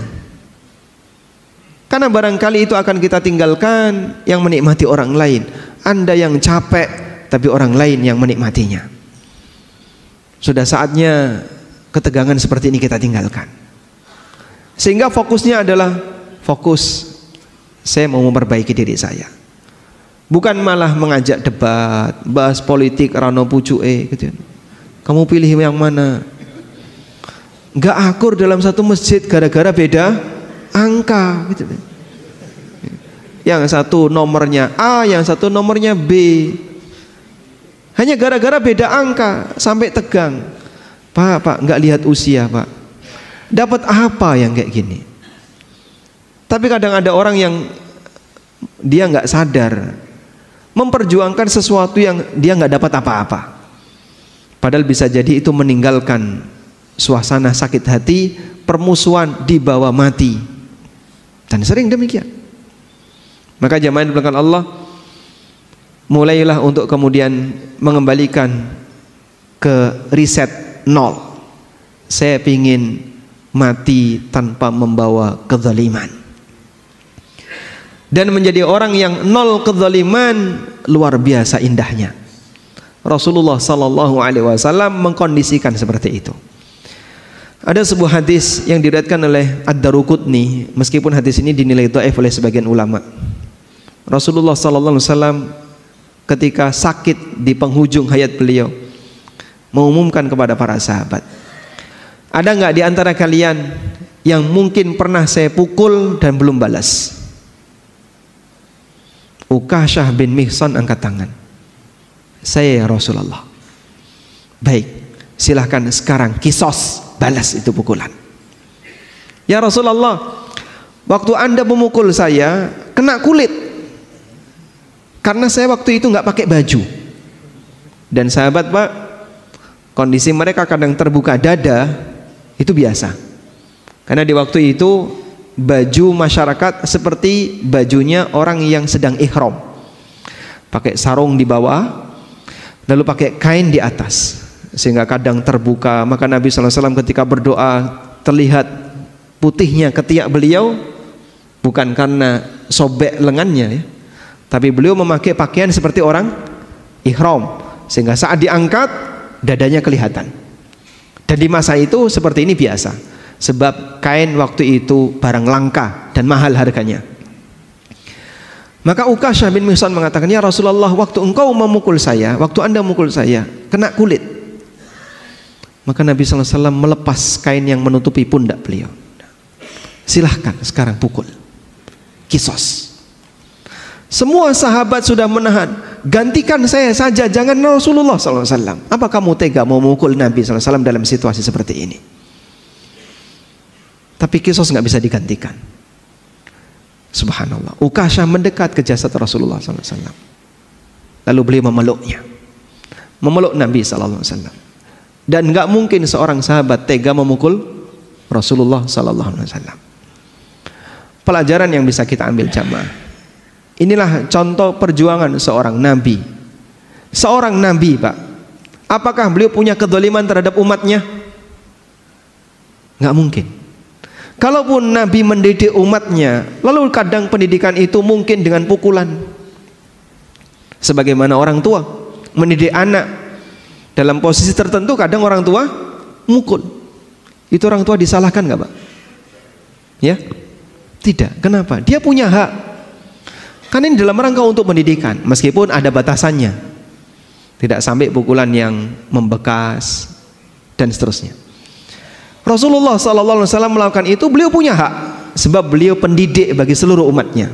karena barangkali itu akan kita tinggalkan, yang menikmati orang lain. Anda yang capek tapi orang lain yang menikmatinya. Sudah saatnya ketegangan seperti ini kita tinggalkan, sehingga fokusnya adalah fokus saya mau memperbaiki diri saya, bukan malah mengajak debat, bahas politik rano pucuke gitu. Kamu pilih yang mana? Nggak akur dalam satu masjid gara-gara beda angka gitu. Yang satu nomornya A, yang satu nomornya B, hanya gara-gara beda angka sampai tegang. Pak, nggak lihat usia, Pak. Dapat apa yang kayak gini? Tapi kadang ada orang yang dia nggak sadar memperjuangkan sesuatu yang dia nggak dapat apa-apa. Padahal bisa jadi itu meninggalkan suasana sakit hati, permusuhan dibawa mati. Dan sering demikian. Maka jamaah yang dimuliakan Allah, mulailah untuk kemudian mengembalikan ke riset nol. Saya ingin mati tanpa membawa kezaliman, dan menjadi orang yang nol kezaliman luar biasa indahnya. Rasulullah sallallahu alaihi wasallam mengkondisikan seperti itu. Ada sebuah hadis yang diriwayatkan oleh Ad-Daruqutni, meskipun hadis ini dinilai dhaif oleh sebagian ulama. Rasulullah sallallahu alaihi wasallam ketika sakit di penghujung hayat beliau mengumumkan kepada para sahabat, ada nggak di antara kalian yang mungkin pernah saya pukul dan belum balas? Ukasyah bin Mihsan angkat tangan. Saya ya Rasulullah. Baik, silahkan sekarang kisos, balas itu pukulan. Ya Rasulullah, waktu Anda memukul saya kena kulit, karena saya waktu itu nggak pakai baju. Dan sahabat Pak, kondisi mereka kadang terbuka dada, itu biasa. Karena di waktu itu baju masyarakat seperti bajunya orang yang sedang ihram, pakai sarung di bawah, lalu pakai kain di atas, sehingga kadang terbuka. Maka Nabi SAW ketika berdoa terlihat putihnya ketiak beliau, bukan karena sobek lengannya ya, tapi beliau memakai pakaian seperti orang ihram, sehingga saat diangkat dadanya kelihatan. Dan di masa itu seperti ini biasa, sebab kain waktu itu barang langka dan mahal harganya. Maka Ukasyah bin Mihsan mengatakan, ya Rasulullah, waktu engkau memukul saya, waktu Anda memukul saya, kena kulit. Maka Nabi SAW melepas kain yang menutupi pundak beliau. Silahkan sekarang pukul, kisos. Semua sahabat sudah menahan, gantikan saya saja, jangan Rasulullah SAW. Apa kamu tega mau memukul Nabi SAW dalam situasi seperti ini? Tapi kisos nggak bisa digantikan. Subhanallah. Ukasha mendekat ke jasad Rasulullah SAW. Lalu beliau memeluknya, memeluk Nabi SAW. Dan nggak mungkin seorang sahabat tega memukul Rasulullah SAW. Pelajaran yang bisa kita ambil jamaah. Inilah contoh perjuangan seorang Nabi. Seorang Nabi, Pak. Apakah beliau punya kedzaliman terhadap umatnya? Nggak mungkin. Kalaupun Nabi mendidik umatnya, lalu kadang pendidikan itu mungkin dengan pukulan. Sebagaimana orang tua mendidik anak dalam posisi tertentu, kadang orang tua mukul. Itu orang tua disalahkan nggak, Pak? Ya? Tidak. Kenapa? Dia punya hak. Karena ini dalam rangka untuk pendidikan, meskipun ada batasannya. Tidak sampai pukulan yang membekas dan seterusnya. Rasulullah SAW melakukan itu, beliau punya hak, sebab beliau pendidik bagi seluruh umatnya.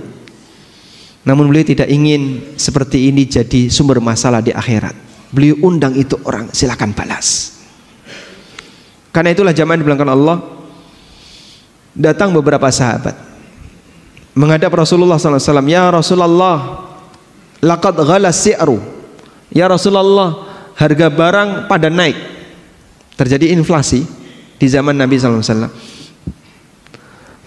Namun beliau tidak ingin seperti ini jadi sumber masalah di akhirat. Beliau undang itu orang, silakan balas. Karena itulah jamaah dibilangkan Allah, datang beberapa sahabat menghadap Rasulullah SAW. Ya Rasulullah, laqad ghala si'ru. Ya Rasulullah, harga barang pada naik. Terjadi inflasi di zaman Nabi SAW.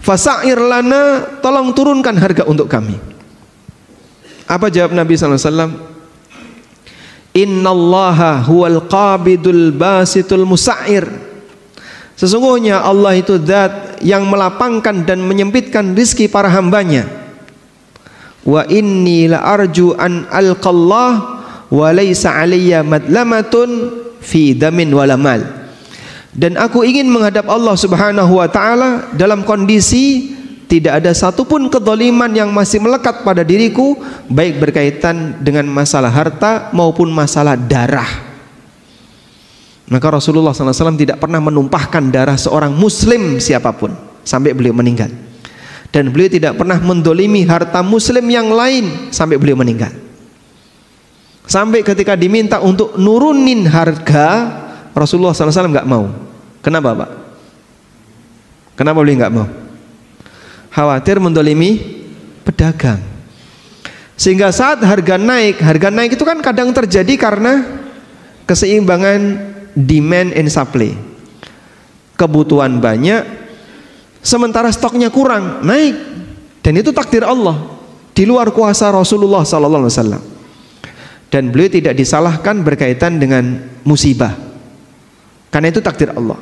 Fasa'ir lana, tolong turunkan harga untuk kami. Apa jawab Nabi SAW? Innallaha huwal qabidul basitul musa'ir. Sesungguhnya Allah itu zat yang melapangkan dan menyempitkan rizki para hambanya. Wa inni la arju an alqallah wa laysa alayya madlamatun fi damin wala mal. Dan aku ingin menghadap Allah Subhanahu wa ta'ala dalam kondisi tidak ada satupun kezaliman yang masih melekat pada diriku, baik berkaitan dengan masalah harta maupun masalah darah. Maka Rasulullah SAW tidak pernah menumpahkan darah seorang muslim siapapun sampai beliau meninggal. Dan beliau tidak pernah mendolimi harta muslim yang lain sampai beliau meninggal. Sampai ketika diminta untuk nurunin harga, Rasulullah SAW nggak mau. Kenapa, Pak? Kenapa beliau nggak mau? Khawatir mendolimi pedagang. Sehingga saat harga naik itu kan kadang terjadi karena keseimbangan demand and supply. Kebutuhan banyak, sementara stoknya kurang, naik. Dan itu takdir Allah, di luar kuasa Rasulullah SAW. Dan beliau tidak disalahkan berkaitan dengan musibah, karena itu takdir Allah.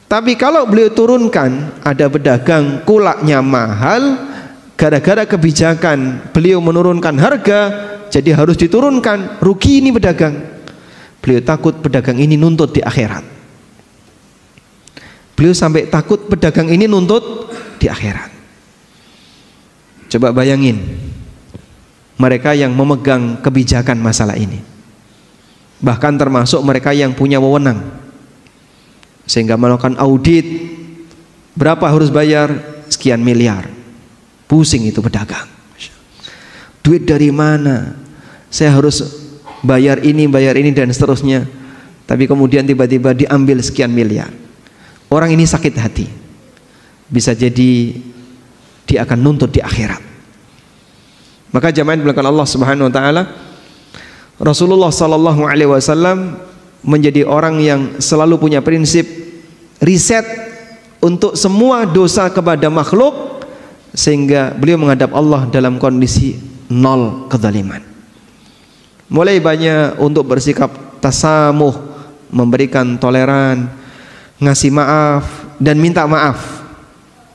Tapi kalau beliau turunkan, ada pedagang kulaknya mahal, gara-gara kebijakan beliau menurunkan harga, jadi harus diturunkan, rugi ini pedagang. Beliau takut pedagang ini nuntut di akhirat. Beliau sampai takut pedagang ini nuntut di akhirat. Coba bayangin mereka yang memegang kebijakan masalah ini, bahkan termasuk mereka yang punya wewenang, sehingga melakukan audit, berapa harus bayar, sekian miliar. Pusing itu pedagang, duit dari mana, saya harus bayar ini dan seterusnya. Tapi kemudian tiba-tiba diambil sekian miliar. Orang ini sakit hati, bisa jadi dia akan nuntut di akhirat. Maka jamaah belakang Allah Subhanahu wa taala, Rasulullah sallallahu alaihi wasallam menjadi orang yang selalu punya prinsip riset untuk semua dosa kepada makhluk, sehingga beliau menghadap Allah dalam kondisi nol kezaliman. Mulai banyak untuk bersikap tasamuh, memberikan toleran, ngasih maaf dan minta maaf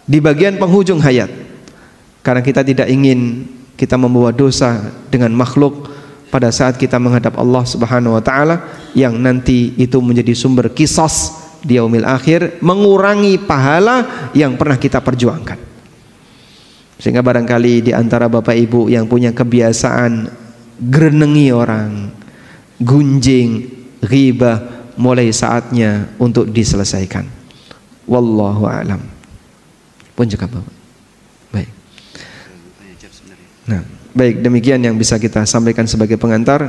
di bagian penghujung hayat, karena kita tidak ingin kita membawa dosa dengan makhluk pada saat kita menghadap Allah Subhanahu wa taala, yang nanti itu menjadi sumber qisas di yaumil akhir, mengurangi pahala yang pernah kita perjuangkan. Sehingga barangkali di antara Bapak Ibu yang punya kebiasaan gerenengi orang, gunjing, ghibah, mulai saatnya untuk diselesaikan. Wallahu a'lam. Pun juga Bapak. Baik. Nah, baik, demikian yang bisa kita sampaikan sebagai pengantar.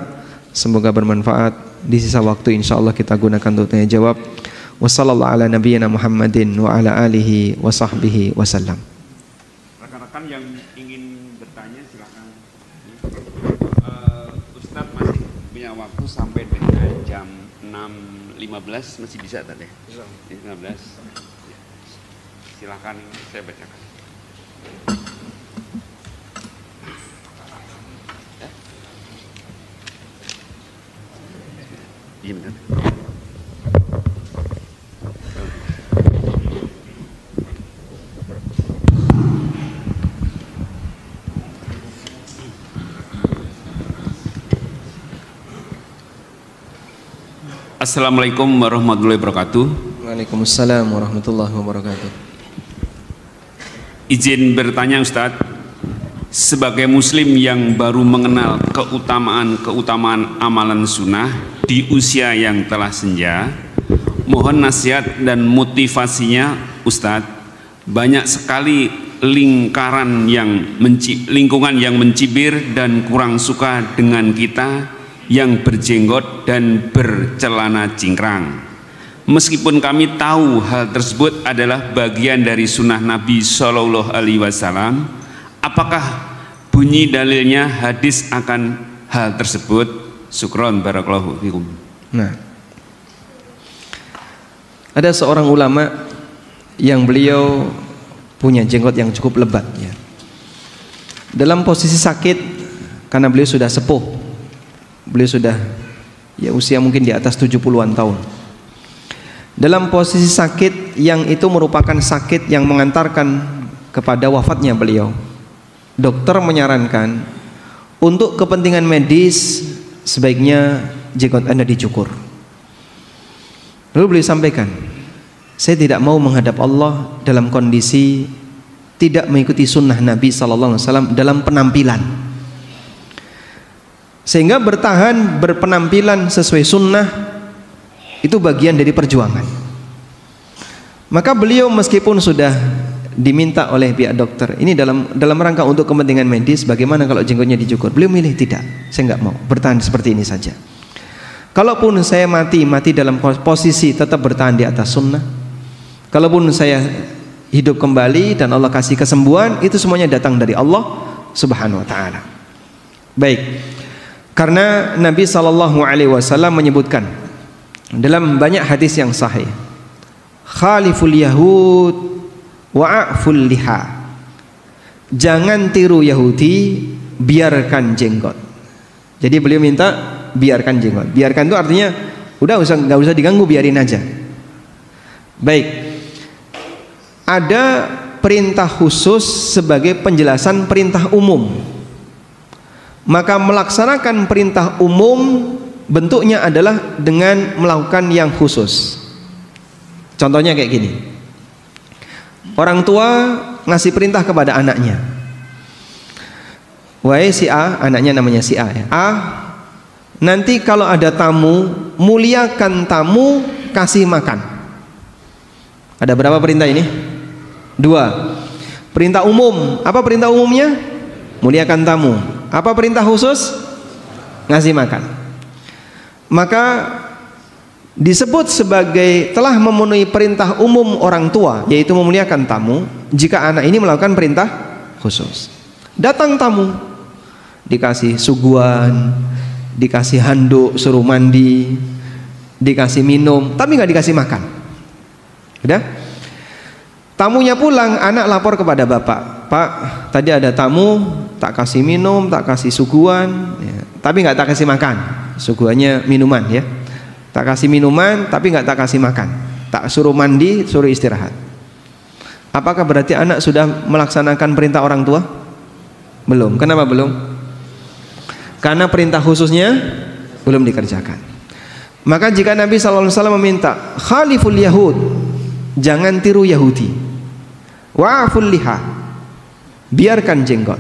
Semoga bermanfaat. Di sisa waktu insyaallah kita gunakan untuk tanya jawab. Wassallallahu ala nabiyyina Muhammadin wa ala alihi wa sahbihi wasallam. Rekan-rekan yang ingin punya waktu sampai dengan jam 6.15 masih bisa tadi. 15. Silakan saya bacakan. Iya benar. Assalamualaikum warahmatullahi wabarakatuh. Waalaikumsalam warahmatullahi wabarakatuh. Izin bertanya Ustadz, sebagai muslim yang baru mengenal keutamaan amalan sunnah di usia yang telah senja, mohon nasihat dan motivasinya Ustadz. Banyak sekali lingkungan yang mencibir dan kurang suka dengan kita yang berjenggot dan bercelana cingkrang. Meskipun kami tahu hal tersebut adalah bagian dari sunnah Nabi Shallallahu Alaihi Wasallam, apakah bunyi dalilnya hadis akan hal tersebut? Syukron barakallahu fikum. Nah, ada seorang ulama yang beliau punya jenggot yang cukup lebat ya. Dalam posisi sakit karena beliau sudah sepuh. Beliau sudah ya usia mungkin di atas 70-an tahun. Dalam posisi sakit yang itu merupakan sakit yang mengantarkan kepada wafatnya beliau. Dokter menyarankan untuk kepentingan medis sebaiknya jenggot Anda dicukur. Lalu beliau sampaikan, saya tidak mau menghadap Allah dalam kondisi tidak mengikuti sunnah Nabi SAW dalam penampilan. Sehingga bertahan berpenampilan sesuai sunnah itu bagian dari perjuangan. Maka beliau meskipun sudah diminta oleh pihak dokter, ini dalam rangka untuk kepentingan medis, bagaimana kalau jenggotnya dicukur? Beliau milih tidak, saya nggak mau, bertahan seperti ini saja. Kalaupun saya mati dalam posisi tetap bertahan di atas sunnah. Kalaupun saya hidup kembali dan Allah kasih kesembuhan, itu semuanya datang dari Allah Subhanahu Wa Taala. Baik. Karena Nabi SAW menyebutkan dalam banyak hadis yang sahih, khaliful yahud wa'aful liha, jangan tiru Yahudi, biarkan jenggot. Jadi beliau minta biarkan jenggot. Biarkan itu artinya udah nggak usah diganggu, biarin aja. Baik, ada perintah khusus sebagai penjelasan perintah umum. Maka melaksanakan perintah umum bentuknya adalah dengan melakukan yang khusus. Contohnya kayak gini, orang tua ngasih perintah kepada anaknya, wahai si A, anaknya namanya si A ya, A, nanti kalau ada tamu, muliakan tamu, kasih makan. Ada berapa perintah ini? 2. Perintah umum, apa perintah umumnya? Muliakan tamu. Apa perintah khusus? Ngasih makan. Maka disebut sebagai telah memenuhi perintah umum orang tua, yaitu memuliakan tamu, jika anak ini melakukan perintah khusus. Datang tamu, dikasih suguhan, dikasih handuk suruh mandi, dikasih minum, tapi nggak dikasih makan. Udah? Tamunya pulang, anak lapor kepada bapak, Pak, tadi ada tamu, tak kasih minum, tak kasih suguhan ya, tapi nggak tak kasih makan. Suguhannya minuman ya, tak kasih minuman tapi nggak tak kasih makan, tak suruh mandi, suruh istirahat. Apakah berarti anak sudah melaksanakan perintah orang tua? Belum. Kenapa belum? Karena perintah khususnya belum dikerjakan. Maka jika Nabi SAW meminta khaliful yahud, jangan tiru Yahudi, wa'aful liha, biarkan jenggot,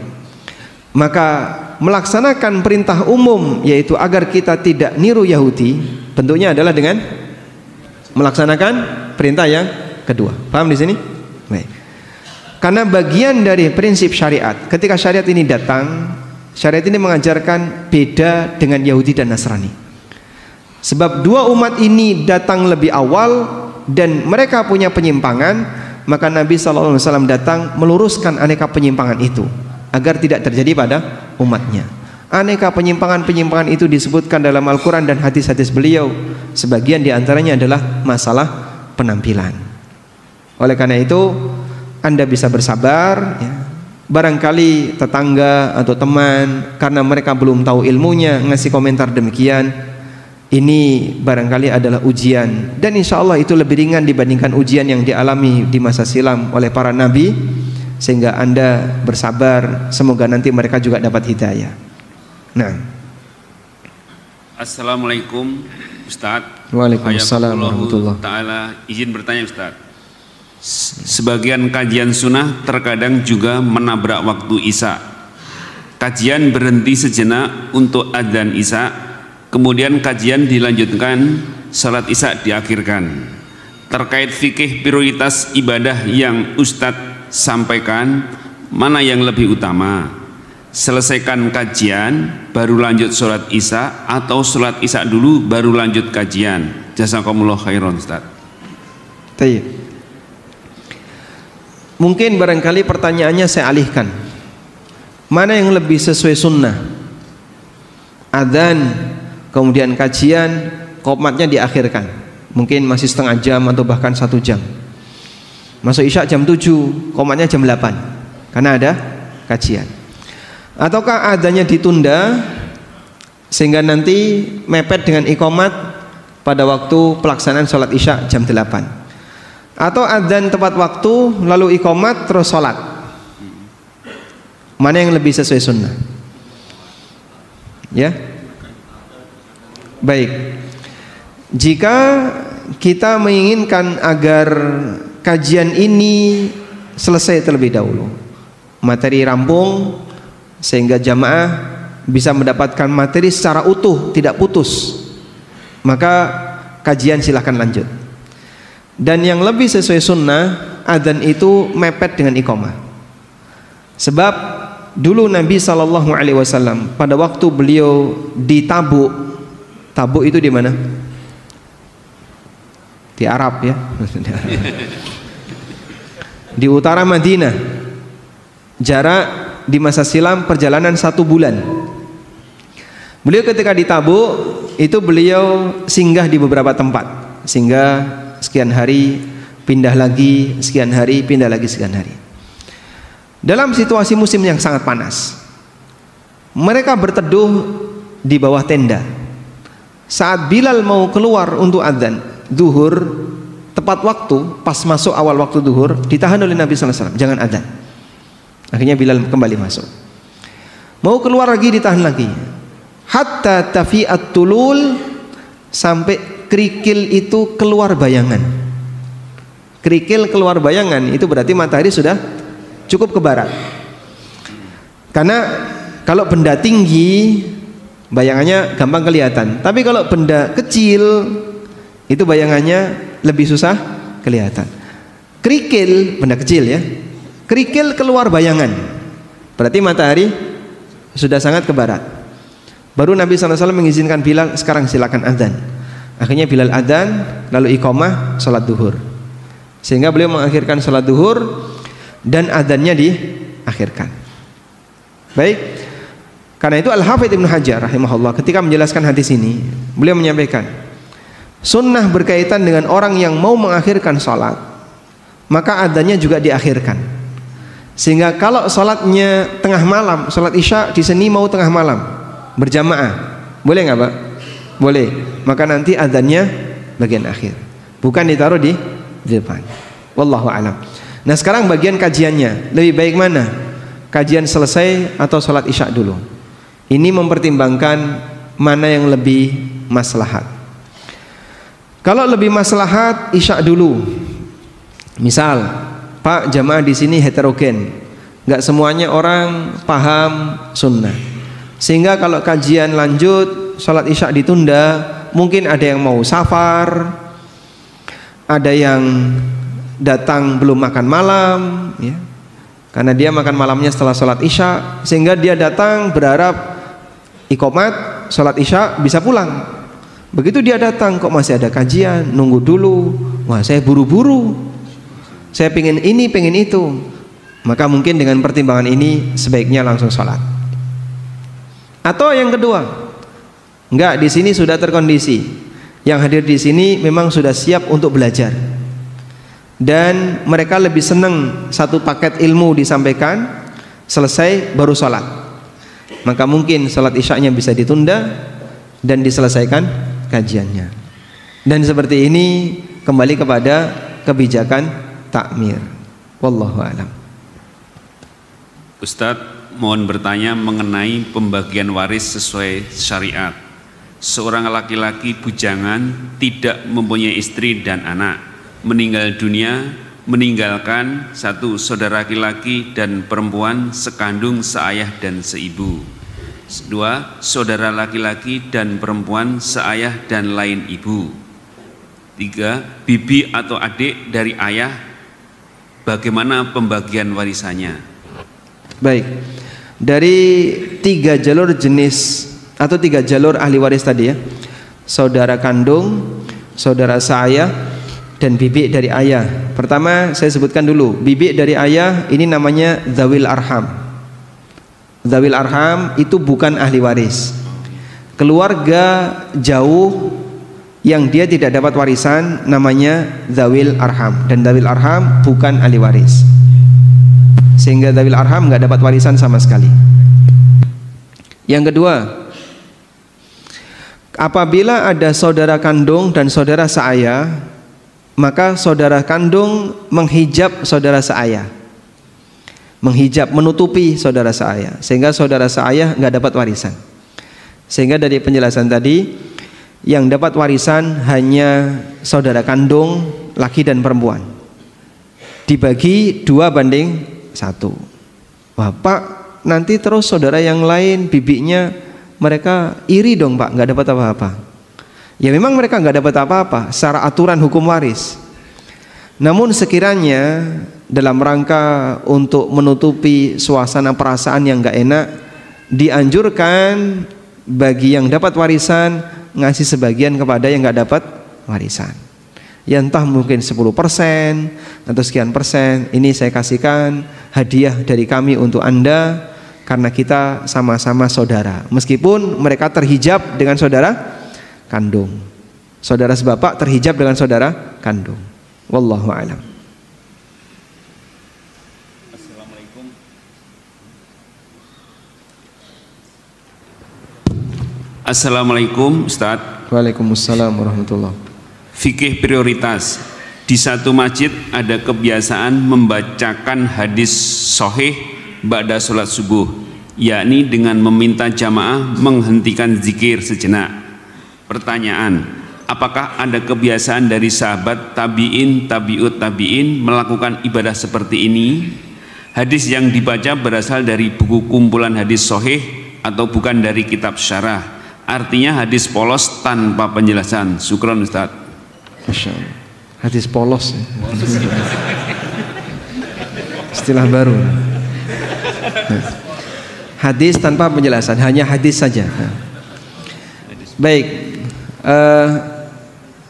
maka melaksanakan perintah umum yaitu agar kita tidak niru Yahudi, bentuknya adalah dengan melaksanakan perintah yang kedua. Paham di sini? Baik. Karena bagian dari prinsip syariat, ketika syariat ini datang, syariat ini mengajarkan beda dengan Yahudi dan Nasrani. Sebab dua umat ini datang lebih awal dan mereka punya penyimpangan, maka Nabi SAW datang meluruskan aneka penyimpangan itu agar tidak terjadi pada umatnya. Aneka penyimpangan-penyimpangan itu disebutkan dalam Al-Quran dan hadis-hadis beliau. Sebagian diantaranya adalah masalah penampilan. Oleh karena itu Anda bisa bersabar ya. Barangkali tetangga atau teman karena mereka belum tahu ilmunya ngasih komentar demikian, ini barangkali adalah ujian, dan insya Allah itu lebih ringan dibandingkan ujian yang dialami di masa silam oleh para nabi, sehingga Anda bersabar, semoga nanti mereka juga dapat hidayah. Nah, Assalamualaikum Ustadz. Waalaikumsalam warahmatullahi taala. Izin bertanya Ustadz, sebagian kajian sunnah terkadang juga menabrak waktu isya. Kajian berhenti sejenak untuk adzan isya, kemudian kajian dilanjutkan, salat isya diakhirkan. Terkait fikih prioritas ibadah yang Ustadz sampaikan, mana yang lebih utama? Selesaikan kajian baru lanjut sholat isya, atau sholat isya dulu baru lanjut kajian? Jazakumullah khairan Ustaz. Baik. Mungkin barangkali pertanyaannya saya alihkan. Mana yang lebih sesuai sunnah? Adzan, kemudian kajian, qomatnya diakhirkan. Mungkin masih setengah jam atau bahkan 1 jam. Masuk isya jam 7, qomatnya jam 8, karena ada kajian. Ataukah adzannya ditunda sehingga nanti mepet dengan iqamat pada waktu pelaksanaan sholat isya jam 8, atau adzan tepat waktu lalu iqamat terus sholat? Mana yang lebih sesuai sunnah? Ya, baik. Jika kita menginginkan agar kajian ini selesai terlebih dahulu, materi rampung, sehingga jamaah bisa mendapatkan materi secara utuh, tidak putus, maka kajian silahkan lanjut. Dan yang lebih sesuai sunnah, adzan itu mepet dengan iqamah. Sebab dulu Nabi SAW pada waktu beliau di Tabuk, Tabuk itu di mana? Di Arab ya. Di utara Madinah. Jarak di masa silam perjalanan 1 bulan. Beliau ketika di Tabuk itu beliau singgah di beberapa tempat, singgah sekian hari, pindah lagi sekian hari, pindah lagi sekian hari. Dalam situasi musim yang sangat panas, mereka berteduh di bawah tenda. Saat Bilal mau keluar untuk adzan zuhur, tepat waktu, pas masuk awal waktu zuhur, ditahan oleh Nabi SAW, jangan adzan. Akhirnya Bilal kembali masuk. Mau keluar lagi, ditahan lagi. Hatta tafi'at tulul, sampai kerikil itu keluar bayangan. Kerikil keluar bayangan itu berarti matahari sudah cukup ke barat. Karena kalau benda tinggi bayangannya gampang kelihatan, tapi kalau benda kecil itu bayangannya lebih susah kelihatan. Kerikil, benda kecil ya, kerikil keluar bayangan, berarti matahari sudah sangat ke barat. Baru Nabi SAW mengizinkan Bilal, sekarang silakan adzan. Akhirnya Bilal adzan, lalu iqamah salat duhur, sehingga beliau mengakhirkan salat duhur dan adzannya diakhirkan. Baik, karena itu Al-Hafidz Ibnu Hajar rahimahullah ketika menjelaskan hadis ini, beliau menyampaikan sunnah berkaitan dengan orang yang mau mengakhirkan salat, maka adzannya juga diakhirkan. Sehingga kalau sholatnya tengah malam, sholat isya di sini mau tengah malam berjamaah, boleh nggak Pak? Boleh. Maka nanti adzannya bagian akhir, bukan ditaruh di depan. Wallahu a'lam. Nah sekarang bagian kajiannya, lebih baik mana? Kajian selesai atau sholat isya dulu? Ini mempertimbangkan mana yang lebih maslahat. Kalau lebih maslahat, isya dulu. Misal, Pak, jamaah di sini heterogen, nggak semuanya orang paham sunnah, sehingga kalau kajian lanjut, sholat isya ditunda, mungkin ada yang mau safar, ada yang datang belum makan malam, ya, karena dia makan malamnya setelah sholat isya, sehingga dia datang berharap iqamat sholat isya bisa pulang. Begitu dia datang kok masih ada kajian, nunggu dulu, wah saya buru-buru, saya pengen ini, pengen itu, maka mungkin dengan pertimbangan ini sebaiknya langsung sholat. Atau yang kedua, enggak, di sini sudah terkondisi. Yang hadir di sini memang sudah siap untuk belajar. Dan mereka lebih senang satu paket ilmu disampaikan, selesai baru sholat. Maka mungkin sholat isya'nya bisa ditunda dan diselesaikan kajiannya. Dan seperti ini kembali kepada kebijakan takmir. Wallahu a'lam. Ustadz, mohon bertanya mengenai pembagian waris sesuai syariat. Seorang laki-laki bujangan tidak mempunyai istri dan anak, meninggal dunia, meninggalkan satu saudara laki-laki dan perempuan sekandung, seayah dan seibu. Dua, saudara laki-laki dan perempuan seayah dan lain ibu. Tiga, bibi atau adik dari ayah. Bagaimana pembagian warisannya? Baik, dari 3 jalur jenis atau 3 jalur ahli waris tadi ya, saudara kandung, saudara seayah, dan bibi dari ayah. Pertama saya sebutkan dulu, bibi dari ayah ini namanya dzawil arham. Dzawil arham itu bukan ahli waris, keluarga jauh yang dia tidak dapat warisan namanya dzawil arham, dan dzawil arham bukan ahli waris, sehingga dzawil arham nggak dapat warisan sama sekali. Yang kedua, apabila ada saudara kandung dan saudara seayah, maka saudara kandung menghijab saudara seayah, menghijab, menutupi saudara seayah, sehingga saudara seayah nggak dapat warisan. Sehingga dari penjelasan tadi, yang dapat warisan hanya saudara kandung laki dan perempuan, dibagi 2:1. Wah Pak, nanti terus saudara yang lain, bibinya, mereka iri dong Pak, nggak dapat apa-apa. Ya memang mereka nggak dapat apa-apa secara aturan hukum waris. Namun sekiranya dalam rangka untuk menutupi suasana perasaan yang nggak enak, dianjurkan bagi yang dapat warisan ngasih sebagian kepada yang nggak dapat warisan. Ya entah mungkin 10% atau sekian persen, ini saya kasihkan hadiah dari kami untuk Anda karena kita sama-sama saudara. Meskipun mereka terhijab dengan saudara kandung, saudara sebapak terhijab dengan saudara kandung. Wallahu a'lam. Assalamualaikum. Assalamualaikum Ustaz. Waalaikumsalam warahmatullahi. Fikih prioritas. Di satu masjid ada kebiasaan membacakan hadis sahih ba'da sholat subuh, yakni dengan meminta jamaah menghentikan zikir sejenak. Pertanyaan, apakah ada kebiasaan dari sahabat tabi'in, tabi'ut tabi'in melakukan ibadah seperti ini? Hadis yang dibaca berasal dari buku kumpulan hadis sahih atau bukan dari kitab syarah? Artinya hadis polos tanpa penjelasan. Syukron Ustaz. Masya Allah. Hadis polos ya. Istilah baru. Hadis tanpa penjelasan, hanya hadis saja. Baik.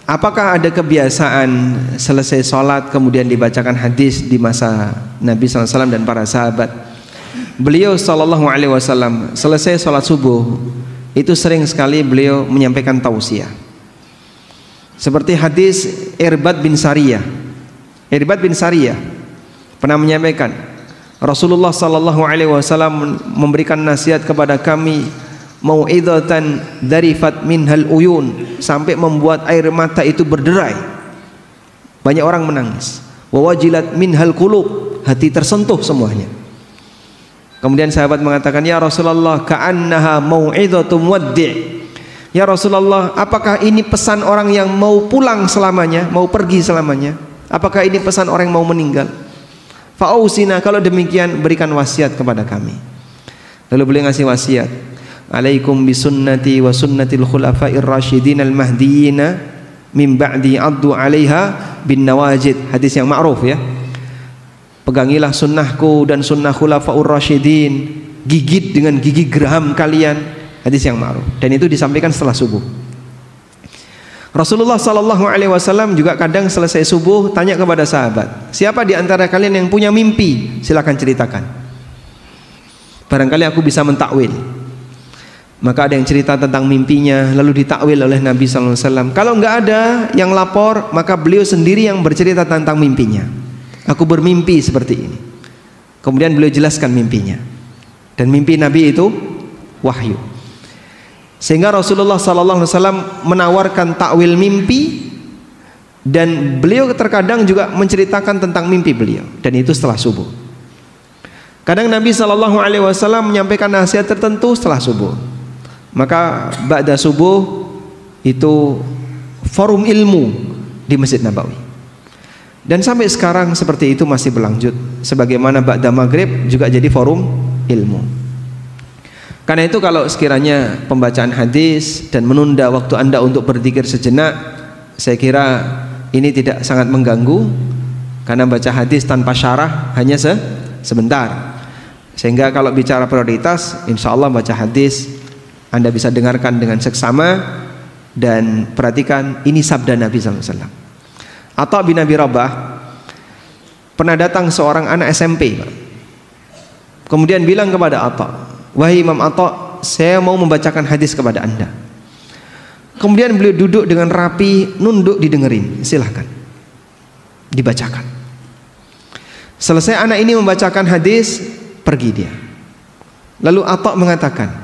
Apakah ada kebiasaan selesai sholat kemudian dibacakan hadis di masa Nabi SAW dan para sahabat? Beliau SAW selesai sholat subuh itu sering sekali beliau menyampaikan tausiah. Seperti hadis Irbad bin Sariyah. Irbad bin Sariyah pernah menyampaikan, Rasulullah SAW memberikan nasihat kepada kami, mau'idhatan darifat minhal uyun, sampai membuat air mata itu berderai, banyak orang menangis. Wa wajilat minhal qulub, hati tersentuh semuanya. Kemudian sahabat mengatakan, ya Rasulullah, ka'annaha mau'idhatum waddi'. Ya Rasulullah, apakah ini pesan orang yang mau pulang selamanya, mau pergi selamanya? Apakah ini pesan orang yang mau meninggal? Fa'ausina, kalau demikian berikan wasiat kepada kami. Lalu beliau ngasih wasiat, alaikum bisunnati wa sunnatil khulafa'ir rasyidin al-mahdiyina min ba'di addu 'alaiha bin nawajid. Hadis yang ma'ruf ya. Pegangilah sunnahku dan sunnah khulafa'ur rasyidin, gigit dengan gigi geraham kalian. Hadis yang ma'ruf, dan itu disampaikan setelah subuh. Rasulullah SAW juga kadang selesai subuh tanya kepada sahabat, siapa di antara kalian yang punya mimpi? Silakan ceritakan. Barangkali aku bisa mentakwil. Maka ada yang cerita tentang mimpinya, lalu ditakwil oleh Nabi sallallahu alaihi wasallam. Kalau nggak ada yang lapor, maka beliau sendiri yang bercerita tentang mimpinya. Aku bermimpi seperti ini. Kemudian beliau jelaskan mimpinya. Dan mimpi Nabi itu wahyu. Sehingga Rasulullah sallallahu alaihi wasallam menawarkan takwil mimpi, dan beliau terkadang juga menceritakan tentang mimpi beliau, dan itu setelah subuh. Kadang Nabi sallallahu alaihi wasallam menyampaikan nasihat tertentu setelah subuh. Maka ba'da subuh itu forum ilmu di Masjid Nabawi. Dan sampai sekarang seperti itu masih berlanjut. Sebagaimana ba'da maghrib juga jadi forum ilmu. Karena itu kalau sekiranya pembacaan hadis dan menunda waktu Anda untuk berzikir sejenak, saya kira ini tidak sangat mengganggu. Karena baca hadis tanpa syarah hanya sebentar. Sehingga kalau bicara prioritas, insya Allah baca hadis Anda bisa dengarkan dengan seksama dan perhatikan ini sabda Nabi SAW. Atha bin Abi Rabah pernah datang seorang anak SMP, Pak. Kemudian bilang kepada Atha, wahai Imam Atha, saya mau membacakan hadis kepada Anda. Kemudian beliau duduk dengan rapi, nunduk didengerin, silahkan dibacakan. Selesai anak ini membacakan hadis, pergi dia. Lalu Atha mengatakan,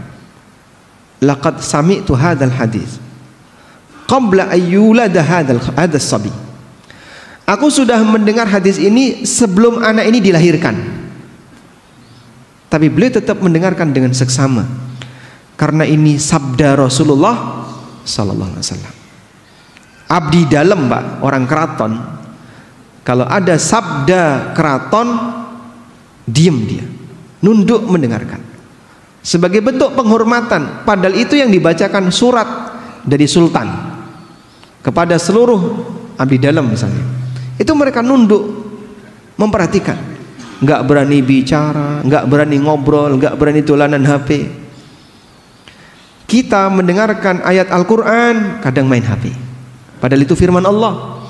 laqad sami'tu hadzal hadis qabla ayyulada hadzal sabi. Aku sudah mendengar hadis ini sebelum anak ini dilahirkan. Tapi beliau tetap mendengarkan dengan seksama karena ini sabda Rasulullah sallallahu alaihi wasallam. Abdi dalam, Pak, orang keraton, kalau ada sabda keraton, diem dia, nunduk mendengarkan. Sebagai bentuk penghormatan, padahal itu yang dibacakan surat dari sultan kepada seluruh abdi dalam misalnya. Itu mereka nunduk memperhatikan, nggak berani bicara, nggak berani ngobrol, nggak berani dolanan HP. Kita mendengarkan ayat Al-Quran, kadang main HP, padahal itu firman Allah.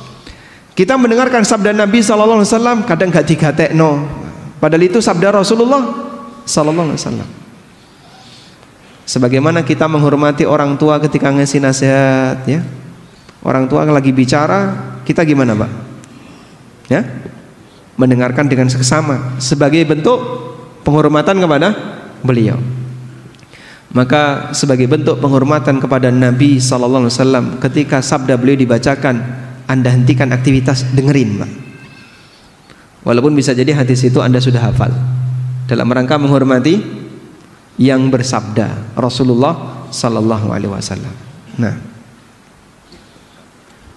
Kita mendengarkan sabda Nabi sallallahu alaihi wasallam, kadang gak digatekno, padahal itu sabda Rasulullah sallallahu alaihi wasallam. Sebagaimana kita menghormati orang tua ketika ngasih nasihat, ya. Orang tua lagi bicara, kita gimana, Pak? Ya, mendengarkan dengan seksama sebagai bentuk penghormatan kepada beliau. Maka sebagai bentuk penghormatan kepada Nabi sallallahu alaihi wasallam, ketika sabda beliau dibacakan, Anda hentikan aktivitas, dengerin, Pak. Walaupun bisa jadi hadis itu Anda sudah hafal, dalam rangka menghormati yang bersabda Rasulullah sallallahu alaihi wasallam. Nah,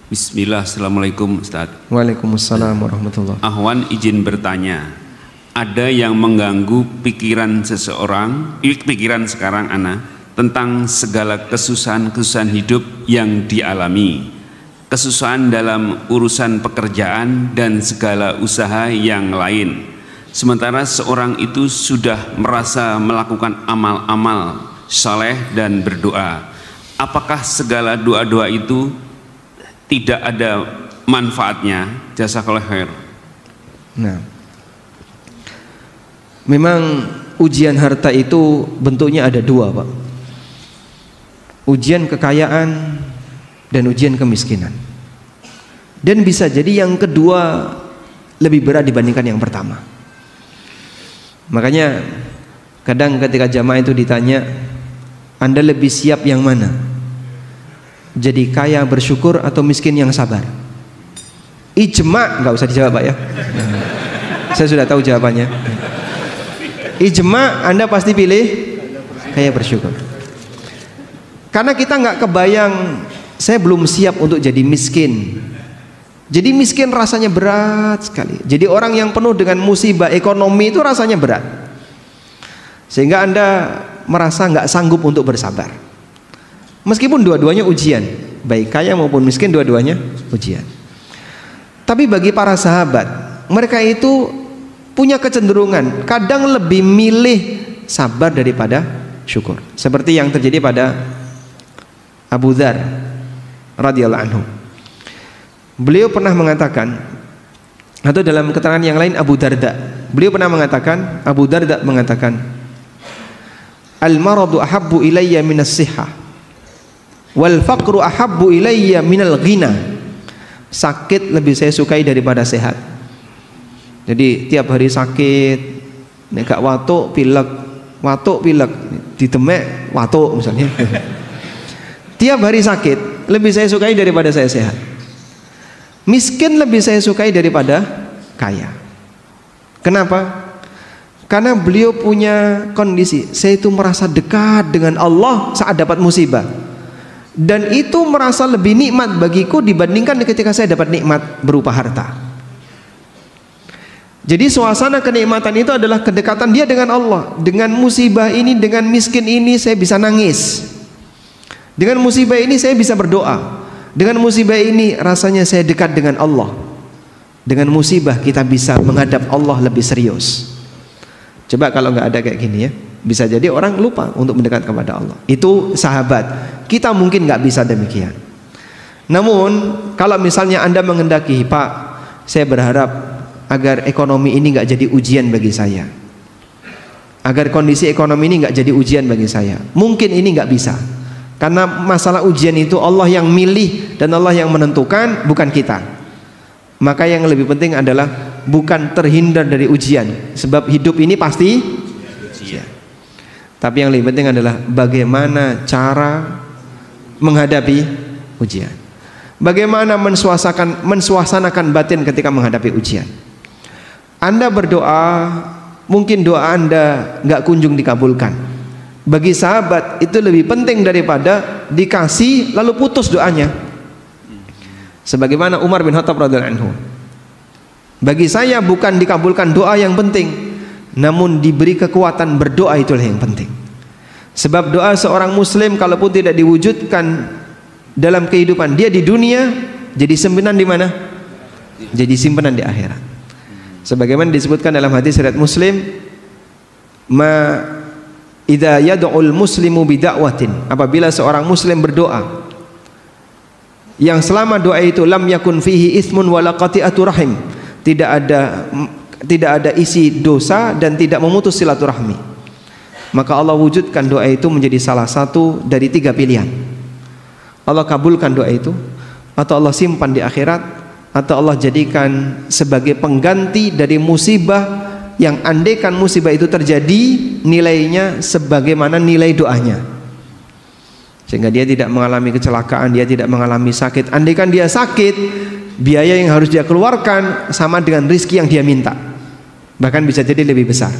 Bismillah, assalamualaikum Ustaz. Waalaikumsalam warahmatullahi. Ahwan izin bertanya, ada yang mengganggu pikiran seseorang, pikiran sekarang ana, tentang segala kesusahan-kesusahan hidup yang dialami, kesusahan dalam urusan pekerjaan dan segala usaha yang lain. Sementara seorang itu sudah merasa melakukan amal-amal saleh dan berdoa. Apakah segala doa-doa itu tidak ada manfaatnya? Jazakallahu khair. Nah, memang ujian harta itu bentuknya ada dua, Pak. Ujian kekayaan dan ujian kemiskinan. Dan bisa jadi yang kedua lebih berat dibandingkan yang pertama. Makanya kadang ketika jamaah itu ditanya, Anda lebih siap yang mana? Jadi kaya bersyukur atau miskin yang sabar? Ijma, nggak usah dijawab, Pak, ya. Saya sudah tahu jawabannya. Ijma, Anda pasti pilih kaya bersyukur. Karena kita nggak kebayang, saya belum siap untuk jadi miskin. Jadi miskin rasanya berat sekali. Jadi orang yang penuh dengan musibah ekonomi itu rasanya berat, sehingga Anda merasa nggak sanggup untuk bersabar. Meskipun dua-duanya ujian, baik kaya maupun miskin, dua-duanya ujian. Tapi bagi para sahabat, mereka itu punya kecenderungan kadang lebih milih sabar daripada syukur. Seperti yang terjadi pada Abu Dzar radhiyallahu anhu. Beliau pernah mengatakan, atau dalam keterangan yang lain Abu Darda, beliau pernah mengatakan, Abu Darda mengatakan, al-maradu ahabbu ilayya minas sihah wal faqru ahabbu ilayya minal ghina. Sakit lebih saya sukai daripada sehat. Jadi tiap hari sakit, nek gak watuk pilek, ditemek watuk misalnya. Tiap hari sakit lebih saya sukai daripada saya sehat. Miskin lebih saya sukai daripada kaya. Kenapa? Karena beliau punya kondisi, saya itu merasa dekat dengan Allah saat dapat musibah, dan itu merasa lebih nikmat bagiku dibandingkan ketika saya dapat nikmat berupa harta. Jadi suasana kenikmatan itu adalah kedekatan dia dengan Allah. Dengan musibah ini, dengan miskin ini saya bisa nangis. Dengan musibah ini saya bisa berdoa. Dengan musibah ini rasanya saya dekat dengan Allah. Dengan musibah kita bisa menghadap Allah lebih serius. Coba kalau nggak ada kayak gini ya, bisa jadi orang lupa untuk mendekat kepada Allah. Itu sahabat. Kita mungkin nggak bisa demikian. Namun kalau misalnya Anda menghendaki, Pak, saya berharap agar ekonomi ini nggak jadi ujian bagi saya, agar kondisi ekonomi ini nggak jadi ujian bagi saya. Mungkin ini nggak bisa, karena masalah ujian itu Allah yang milih dan Allah yang menentukan, bukan kita. Maka yang lebih penting adalah bukan terhindar dari ujian, sebab hidup ini pasti ujian. Tapi yang lebih penting adalah bagaimana cara menghadapi ujian, bagaimana mensuasanakan batin ketika menghadapi ujian. Anda berdoa, mungkin doa Anda nggak kunjung dikabulkan. Bagi sahabat itu lebih penting daripada dikasih lalu putus doanya. Sebagaimana Umar bin Khattab radhiyallahu anhu. Bagi saya bukan dikabulkan doa yang penting, namun diberi kekuatan berdoa itulah yang penting. Sebab doa seorang muslim kalaupun tidak diwujudkan dalam kehidupan dia di dunia, jadi simpenan di mana? Jadi simpenan di akhirat. Sebagaimana disebutkan dalam hadis riwayat Muslim, ma idza yad'ul muslimu bida'watin, apabila seorang muslim berdoa yang selama doa itu lam yakun fihi ismun wala qati'atu rahim, tidak ada isi dosa dan tidak memutus silaturahmi, maka Allah wujudkan doa itu menjadi salah satu dari 3 pilihan. Allah kabulkan doa itu, atau Allah simpan di akhirat, atau Allah jadikan sebagai pengganti dari musibah yang andaikan musibah itu terjadi nilainya sebagaimana nilai doanya, sehingga dia tidak mengalami kecelakaan, dia tidak mengalami sakit. Andaikan dia sakit, biaya yang harus dia keluarkan sama dengan rizki yang dia minta, bahkan bisa jadi lebih besar.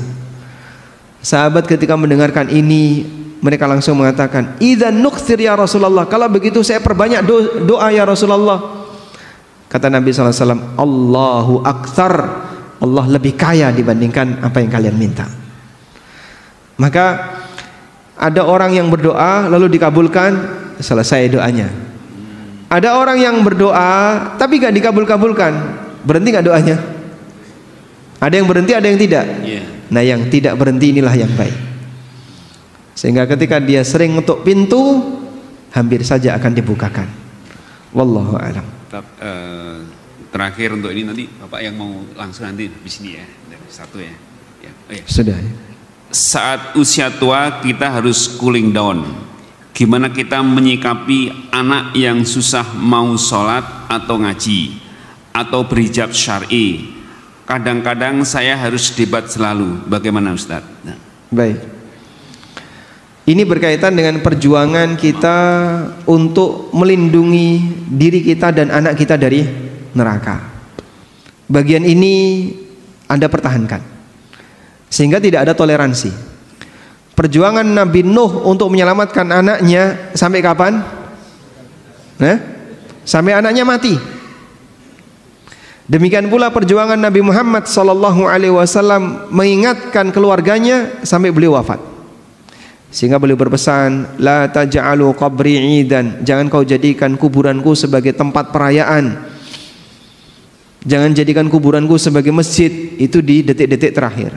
Sahabat ketika mendengarkan ini, mereka langsung mengatakan, idzan nukthir ya Rasulullah, kalau begitu saya perbanyak doa ya Rasulullah. Kata Nabi SAW, Allahu aktsar, Allah lebih kaya dibandingkan apa yang kalian minta. Maka ada orang yang berdoa lalu dikabulkan, selesai doanya. Ada orang yang berdoa tapi gak dikabul-kabulkan, berhenti gak doanya? Ada yang berhenti, ada yang tidak. Nah yang tidak berhenti inilah yang baik. Sehingga ketika dia sering ngetuk pintu, hampir saja akan dibukakan. Wallahu a'lam. Terakhir untuk ini nanti Bapak yang mau langsung nanti di sini ya, satu ya. Oh ya. Sudah ya. Saat usia tua kita harus cooling down. Gimana kita menyikapi anak yang susah mau sholat atau ngaji atau berhijab syar'i? Kadang-kadang saya harus debat selalu. Bagaimana Ustaz? Nah. Baik. Ini berkaitan dengan perjuangan kita untuk melindungi diri kita dan anak kita dari neraka. Bagian ini Anda pertahankan sehingga tidak ada toleransi. Perjuangan Nabi Nuh untuk menyelamatkan anaknya sampai kapan? Sampai anaknya mati. Demikian pula perjuangan Nabi Muhammad SAW mengingatkan keluarganya sampai beliau wafat. Sehingga beliau berpesan, la taj'alu qabri 'idan, jangan kau jadikan kuburanku sebagai tempat perayaan. Jangan jadikan kuburanku sebagai masjid. Itu di detik-detik terakhir.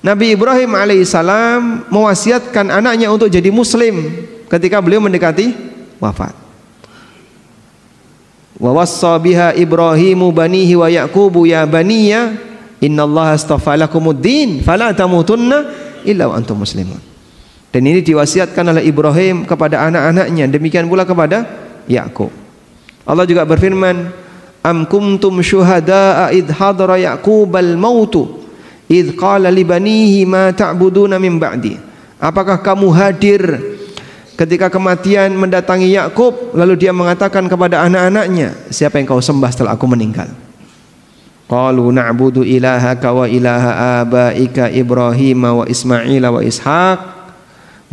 Nabi Ibrahim alaihissalam mewasiatkan anaknya untuk jadi muslim ketika beliau mendekati wafat. Wa wassa biha Ibrahimu banihi wa Yaqubu ya baniya innallaha astafa lakumuddin fala tamutunna illa wa antum muslimun. Dan ini diwasiatkan oleh Ibrahim kepada anak-anaknya, demikian pula kepada Yakub. Allah juga berfirman, am kuntum syuhada'a idh hadara Yaqubal mautu idh qala li banihi ma ta'buduna min ba'di. Apakah kamu hadir ketika kematian mendatangi Yakub, lalu dia mengatakan kepada anak-anaknya, siapa yang kau sembah setelah aku meninggal? Qalu na'budu ilahaka wa ilaha abaika Ibrahim wa Ismail wa Ishaq.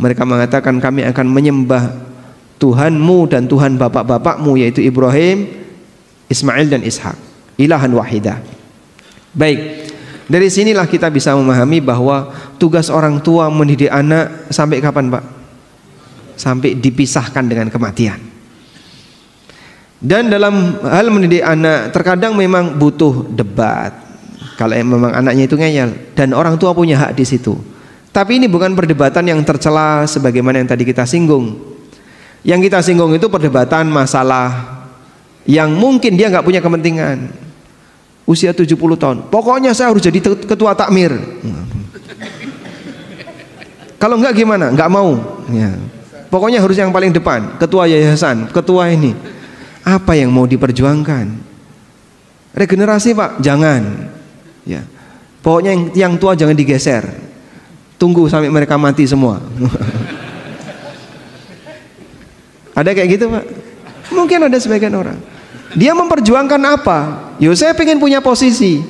Mereka mengatakan kami akan menyembah Tuhanmu dan Tuhan bapak-bapakmu, yaitu Ibrahim, Ismail dan Ishak, ilahan wahidah. Baik, dari sinilah kita bisa memahami bahwa tugas orang tua mendidik anak sampai kapan, Pak? Sampai dipisahkan dengan kematian. Dan dalam hal mendidik anak terkadang memang butuh debat. Kalau memang anaknya itu ngeyel, dan orang tua punya hak di situ. Tapi ini bukan perdebatan yang tercela sebagaimana yang tadi kita singgung. Yang kita singgung itu perdebatan masalah yang mungkin dia nggak punya kepentingan. Usia 70 tahun, pokoknya saya harus jadi ketua takmir. Kalau enggak gimana? Enggak mau. Ya. Pokoknya harus yang paling depan, ketua yayasan, ketua ini. Apa yang mau diperjuangkan? Regenerasi, Pak? Jangan. Ya. Pokoknya yang tua jangan digeser. Tunggu sampai mereka mati semua. Ada kayak gitu, Pak? Mungkin ada sebagian orang. Dia memperjuangkan apa? Yo, saya pengen punya posisi,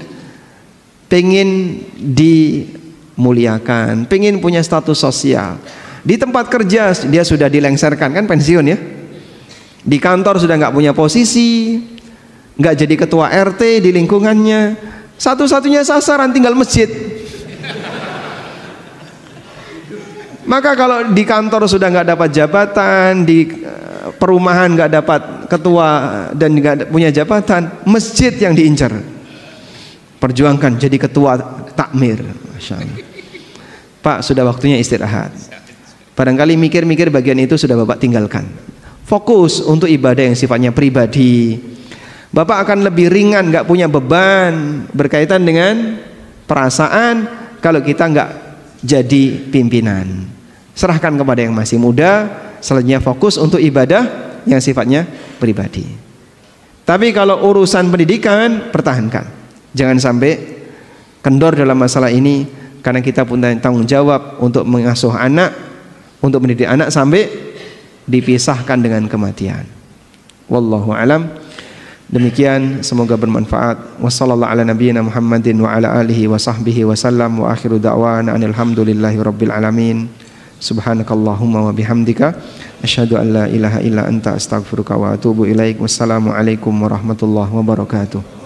pengen dimuliakan, pengen punya status sosial. Di tempat kerja dia sudah dilengsarkan, kan pensiun ya. Di kantor sudah nggak punya posisi, nggak jadi ketua RT di lingkungannya. Satu-satunya sasaran tinggal masjid. Maka kalau di kantor sudah nggak dapat jabatan, di perumahan nggak dapat ketua dan nggak punya jabatan, masjid yang diincar. Perjuangkan jadi ketua takmir. Masya Allah. Pak, sudah waktunya istirahat. Barangkali mikir-mikir bagian itu sudah Bapak tinggalkan. Fokus untuk ibadah yang sifatnya pribadi. Bapak akan lebih ringan, nggak punya beban berkaitan dengan perasaan kalau kita nggak jadi pimpinan. Serahkan kepada yang masih muda, selanjutnya fokus untuk ibadah yang sifatnya pribadi. Tapi kalau urusan pendidikan, pertahankan. Jangan sampai kendor dalam masalah ini, karena kita punya tanggung jawab untuk mengasuh anak, untuk mendidik anak sampai dipisahkan dengan kematian. Wallahu alam. Demikian, semoga bermanfaat. Wassallallahu ala nabiyyina Muhammadin wa ala alihi wa sahbihi wa sallam, wa akhiru da'wana alhamdulillahi rabbil alamin. Subhanakallahumma wa bihamdika asyhadu an la ilaha illa anta astaghfiruka wa atubu ilaik. Wassalamu alaikum warahmatullahi wabarakatuh.